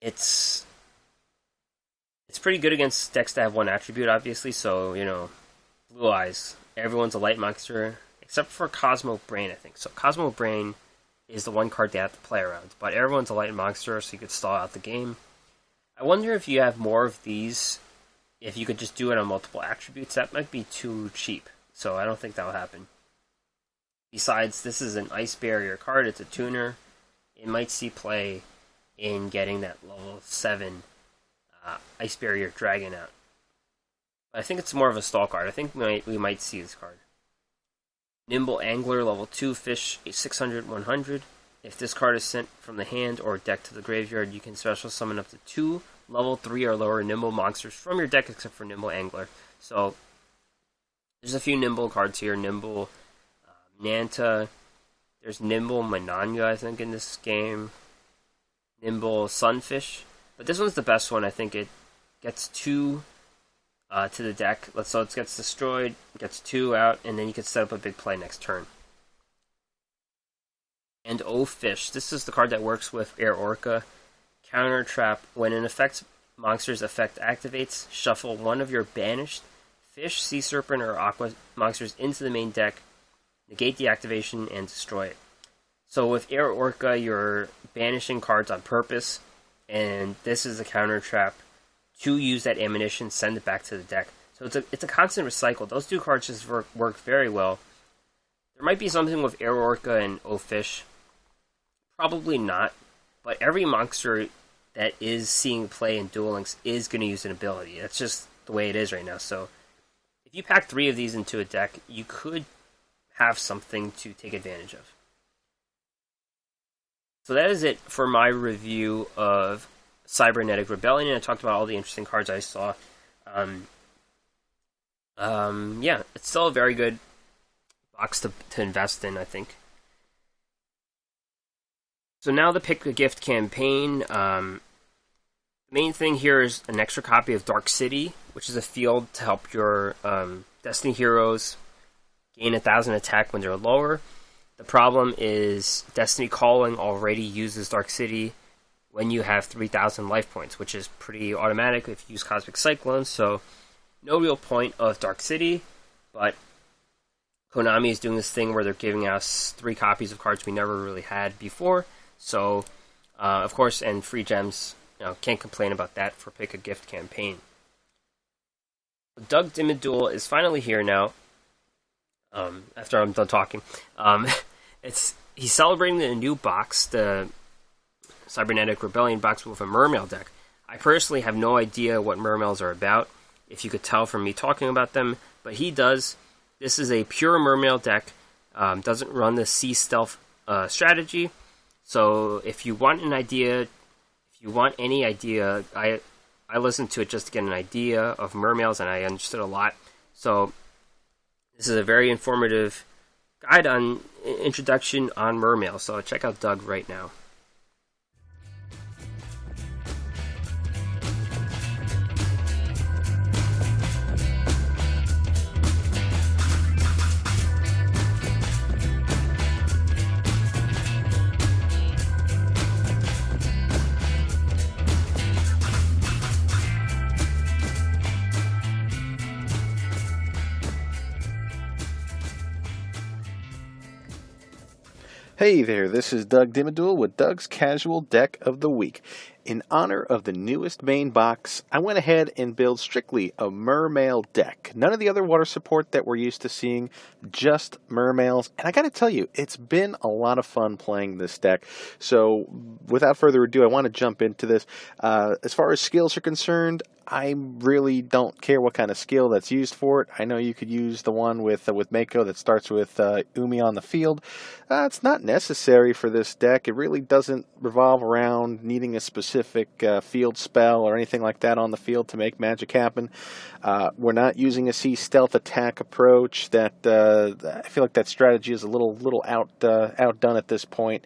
It's pretty good against decks that have one attribute, obviously, so, Blue Eyes. Everyone's a light monster, except for Cosmo Brain, I think. So Cosmo Brain is the one card they have to play around, but everyone's a light monster, so you could stall out the game. I wonder if you have more of these, if you could just do it on multiple attributes. That might be too cheap, so I don't think that'll happen. Besides, this is an Ice Barrier card, it's a tuner. It might see play in getting that level 7 Ice Barrier Dragon out. I think it's more of a stall card. I think we might see this card. Nimble Angler, level 2 fish, 600, 100. If this card is sent from the hand or deck to the graveyard, you can special summon up to 2 level 3 or lower Nimble monsters from your deck except for Nimble Angler. So, there's a few Nimble cards here. Nimble Nanta. There's Nimble Mananya, I think, in this game. Nimble Sunfish. But this one's the best one. I think it gets 2... to the deck. So it gets destroyed, gets 2 out, and then you can set up a big play next turn. And Fish. This is the card that works with Air Orca. Counter Trap. When an monster's effect activates, shuffle one of your banished fish, sea serpent, or aqua monsters into the main deck, negate the activation, and destroy it. So with Air Orca, you're banishing cards on purpose, and this is a counter trap to use that ammunition, send it back to the deck. So it's a constant recycle. Those two cards just work very well. There might be something with Air Orca and Fish. Probably not. But every monster that is seeing play in Duel Links is going to use an ability. That's just the way it is right now. So if you pack 3 of these into a deck, you could have something to take advantage of. So that is it for my review of Cybernetic Rebellion, and I talked about all the interesting cards I saw. Yeah, it's still a very good box to invest in, I think. So now the Pick a Gift campaign. The main thing here is an extra copy of Dark City, which is a field to help your Destiny heroes gain 1,000 attack when they're lower. The problem is Destiny Calling already uses Dark City when you have 3,000 life points, which is pretty automatic if you use Cosmic Cyclone, so no real point of Dark City, but Konami is doing this thing where they're giving us 3 copies of cards we never really had before, so, of course, and free gems, can't complain about that for Pick a Gift campaign. Doug Dimmadule is finally here now, after I'm done talking. He's celebrating the new box, the Cybernetic Rebellion box with a Mermail deck. I personally have no idea what Mermails are about, if you could tell from me talking about them, but he does. This is a pure Mermail deck, doesn't run the Sea Stealth strategy. So if you want an idea, if you want any idea, I listened to it just to get an idea of mermails, and I understood a lot. So this is a very informative guide on introduction on mermails. So check out Doug right now. Hey there, this is Doug Dimmadul with Doug's Casual Deck of the Week. In honor of the newest main box, I went ahead and built strictly a mermail deck. None of the other water support that we're used to seeing, just mermails. And I gotta tell you, it's been a lot of fun playing this deck. So without further ado, I want to jump into this. As far as skills are concerned, I really don't care what kind of skill that's used for it. I know you could use the one with Mako that starts with Umi on the field. It's not necessary for this deck. It really doesn't revolve around needing a specific field spell or anything like that on the field to make magic happen. We're not using a sea stealth attack approach. That I feel like that strategy is a little outdone at this point.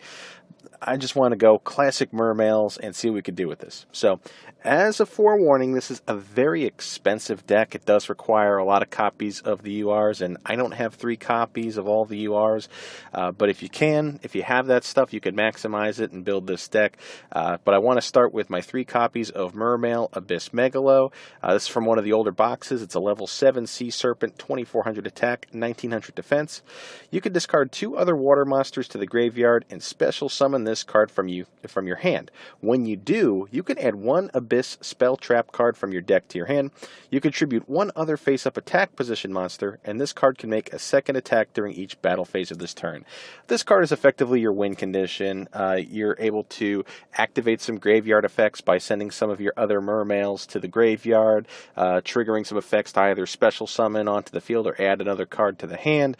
I just want to go classic mermails and see what we could do with this. So, as a forewarning, this is a very expensive deck. It does require a lot of copies of the URs, and I don't have 3 copies of all the URs. But if you have that stuff, you can maximize it and build this deck. But I want to start with my 3 copies of Mermail Abyss Megalo. This is from one of the older boxes. It's a level 7 Sea Serpent, 2400 attack, 1900 defense. You can discard 2 other water monsters to the graveyard and special summon this card from your hand. When you do, you can add 1 Abyss Spell Trap card from your deck to your hand. You contribute 1 other face-up attack position monster, and this card can make a second attack during each battle phase of this turn. This card is effectively your win condition. You're able to activate some graveyard effects by sending some of your other mermails to the graveyard, triggering some effects to either special summon onto the field or add another card to the hand.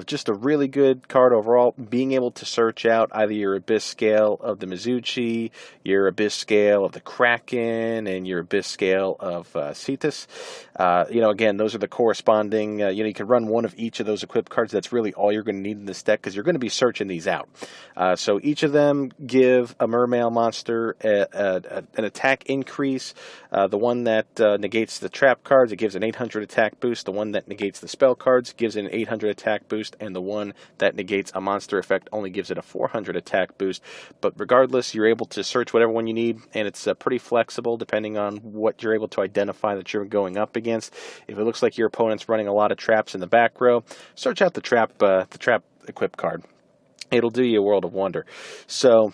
Just a really good card overall. Being able to search out either your Abyss Scale of the Mizuchi, your Abyss Scale of the Kraken, and your Abyss Scale of Cetus. Again, those are the corresponding, you can run one of each of those equipped cards. That's really all you're going to need in this deck because you're going to be searching these out. So each of them give a mermail monster an attack increase. The one that negates the trap cards, it gives an 800 attack boost. The one that negates the spell cards gives it an 800 attack boost. And the one that negates a monster effect only gives it a 400 attack boost. But regardless, you're able to search whatever one you need, and it's pretty flexible depending on what you're able to identify that you're going up against. If it looks like your opponent's running a lot of traps in the back row, search out the trap equip card. It'll do you a world of wonder. So,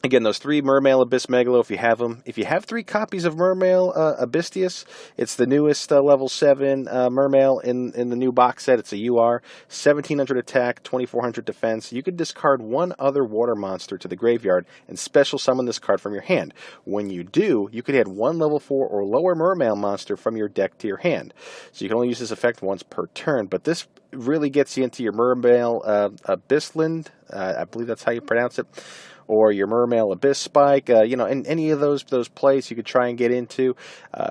again, those 3 Mermail Abyss Megalo, if you have them. If you have 3 copies of Mermail Abystius, it's the newest level 7 Mermail in the new box set. It's a UR, 1700 attack, 2400 defense. You could discard 1 other water monster to the graveyard and special summon this card from your hand. When you do, you could add 1 level 4 or lower Mermail monster from your deck to your hand. So you can only use this effect once per turn, but this really gets you into your Mermail Abyssland. I believe that's how you pronounce it. Or your Mermail Abyss Spike, in any of those plays you could try and get into.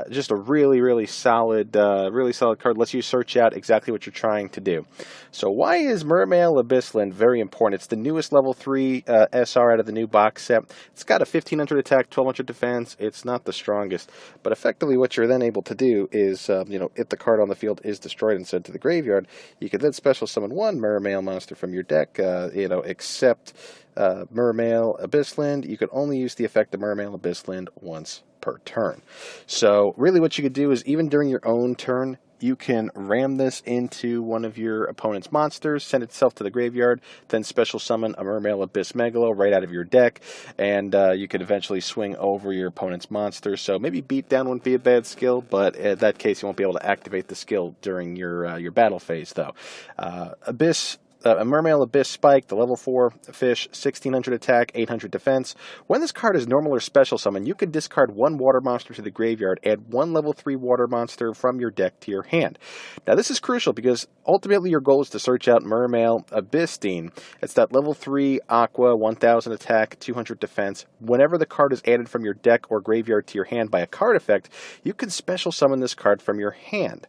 Just a really solid card. Lets you search out exactly what you're trying to do. So why is Mermail Abyssland very important? It's the newest level 3 SR out of the new box set. It's got a 1500 attack, 1200 defense. It's not the strongest, but effectively what you're then able to do is, if the card on the field is destroyed and sent to the graveyard, you could then special summon 1 Mermail monster from your deck, except Mermail Abyssland. You could only use the effect of Mermail Abyssland once per turn. So really what you could do is, even during your own turn, you can ram this into one of your opponent's monsters, send itself to the graveyard, then special summon a Mermail Abyss Megalo right out of your deck, and you could eventually swing over your opponent's monster. So maybe beat down wouldn't be a bad skill, but in that case you won't be able to activate the skill during your battle phase though. Abyss a Mermail Abyss Spike, the level 4 fish, 1600 attack, 800 defense. When this card is normal or special summon, you can discard one water monster to the graveyard, add one level 3 water monster from your deck to your hand. Now this is crucial because ultimately your goal is to search out Mermail Abyssine. It's that level 3 Aqua, 1000 attack, 200 defense. Whenever the card is added from your deck or graveyard to your hand by a card effect, you can special summon this card from your hand.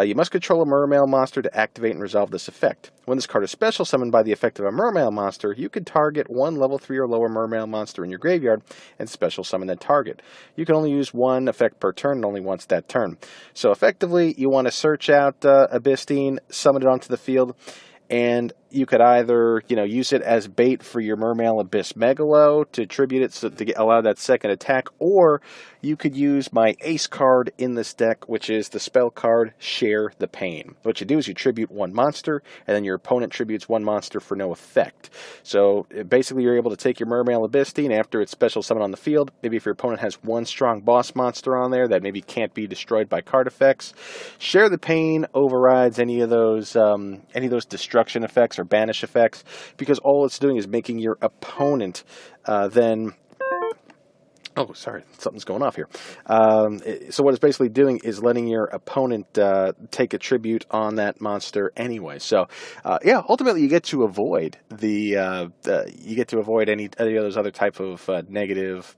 You must control a Mermail monster to activate and resolve this effect. When this card is special summoned by the effect of a Mermail monster, you can target one level 3 or lower Mermail monster in your graveyard and special summon that target. You can only use one effect per turn and only once that turn. So effectively, you want to search out Abyssine, summon it onto the field, and you could either, use it as bait for your Mermail Abyss Megalo to tribute it to allow that second attack, or you could use my ace card in this deck, which is the spell card Share the Pain. What you do is you tribute one monster, and then your opponent tributes one monster for no effect. So basically you're able to take your Mermail Abyssine after it's special summon on the field. Maybe if your opponent has one strong boss monster on there that maybe can't be destroyed by card effects, Share the Pain overrides any of those destruction effects or banish effects, because all it's doing is making your opponent then... Oh, sorry, something's going off here. So what it's basically doing is letting your opponent take a tribute on that monster anyway. So, ultimately you get to avoid any of those other type of negative,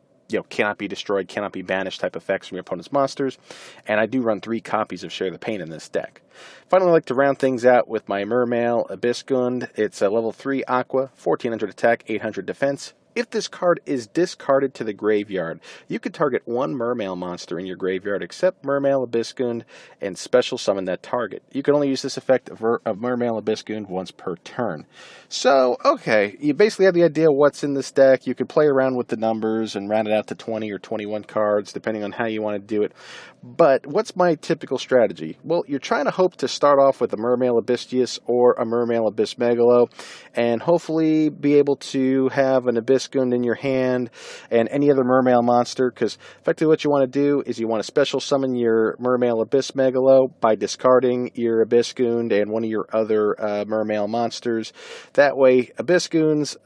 cannot be destroyed, cannot be banished type effects from your opponent's monsters. And I do run 3 copies of Share the Pain in this deck. Finally, I like to round things out with my Mermail Abyssgund. It's a level 3 Aqua, 1400 attack, 800 defense. If this card is discarded to the graveyard, you can target one Mermail monster in your graveyard except Mermail Abyssgund and special summon that target. You can only use this effect of Mermail Abyssgund once per turn. So, okay, you basically have the idea of what's in this deck. You could play around with the numbers and round it out to 20 or 21 cards, depending on how you want to do it. But what's my typical strategy? Well, you're trying to hope to start off with a Mermail Abyssius or a Mermail Abyss Megalo, and hopefully be able to have an Abyssgund in your hand and any other Mermail monster, because effectively what you want to do is you want to special summon your Mermail Abyss Megalo by discarding your Abyssgund and one of your other Mermail monsters. That way, Abyssgunds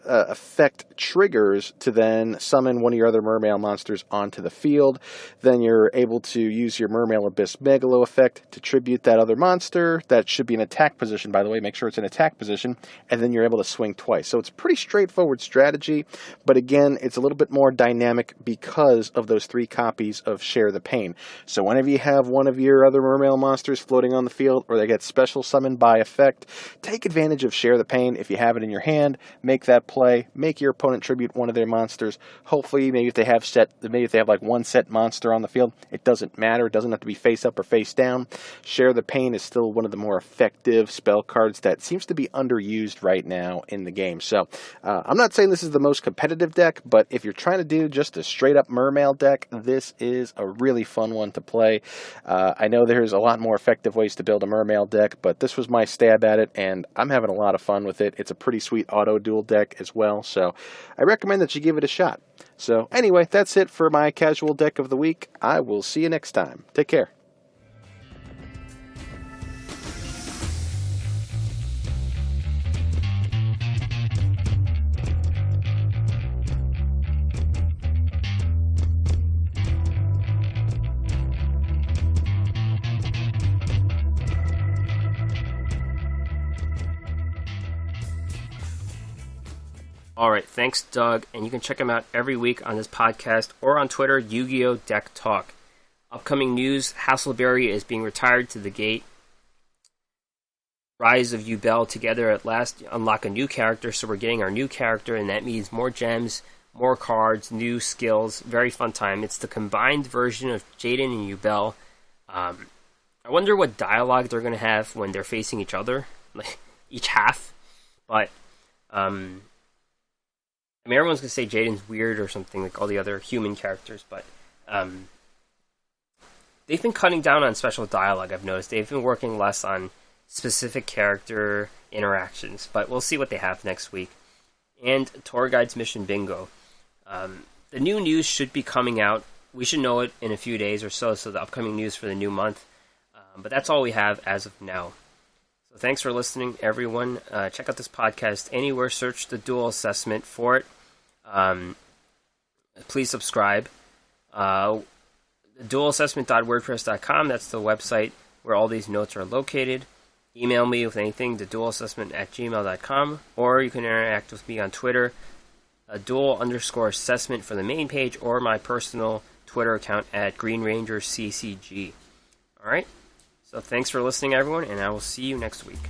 effect triggers to then summon one of your other Mermail monsters onto the field. Then you're able to use your Mermail Abyss Megalo effect to tribute that other monster. That should be in attack position, by the way. Make sure it's in attack position. And then you're able to swing twice. So it's a pretty straightforward strategy. But again, it's a little bit more dynamic because of those 3 copies of Share the Pain. So whenever you have one of your other Mermail monsters floating on the field, or they get special summoned by effect, take advantage of Share the Pain. If you have it in your hand, make that play, make your opponent tribute one of their monsters. Hopefully, maybe if they have like one set monster on the field, it doesn't matter. It doesn't have to be face up or face down. Share the Pain is still one of the more effective spell cards that seems to be underused right now in the game. So, I'm not saying this is the most competitive deck, but if you're trying to do just a straight up Mermail deck, this is a really fun one to play. I know there's a lot more effective ways to build a Mermail deck, but this was my stab at it, and I'm having a lot of fun with it. It's a pretty sweet auto duel deck as well, so I recommend that you give it a shot. So anyway, that's it for my casual deck of the week. I will see you next time. Take care. Alright, thanks Doug, and you can check him out every week on this podcast or on Twitter, Yu-Gi-Oh! Deck Talk. Upcoming news, Hassleberry is being retired to the gate. Rise of Yubel together at last unlock a new character, so we're getting our new character, and that means more gems, more cards, new skills, very fun time. It's the combined version of Jaden and Yubel. I wonder what dialogue they're going to have when they're facing each other, like each half, but I mean, everyone's going to say Jaden's weird or something like all the other human characters, but they've been cutting down on special dialogue, I've noticed. They've been working less on specific character interactions, but we'll see what they have next week. And Tour Guide's Mission Bingo. The new news should be coming out. We should know it in a few days or so the upcoming news for the new month. But that's all we have as of now. So thanks for listening, everyone. Check out this podcast anywhere. Search the Duel Assessment for it. Please subscribe. Duelassessment.wordpress.com. That's the website where all these notes are located. Email me with anything to duelassessment@gmail.com, or you can interact with me on Twitter, duel_assessment for the main page, or my personal Twitter account at GreenRangerCCG. Alright, so thanks for listening, everyone, and I will see you next week.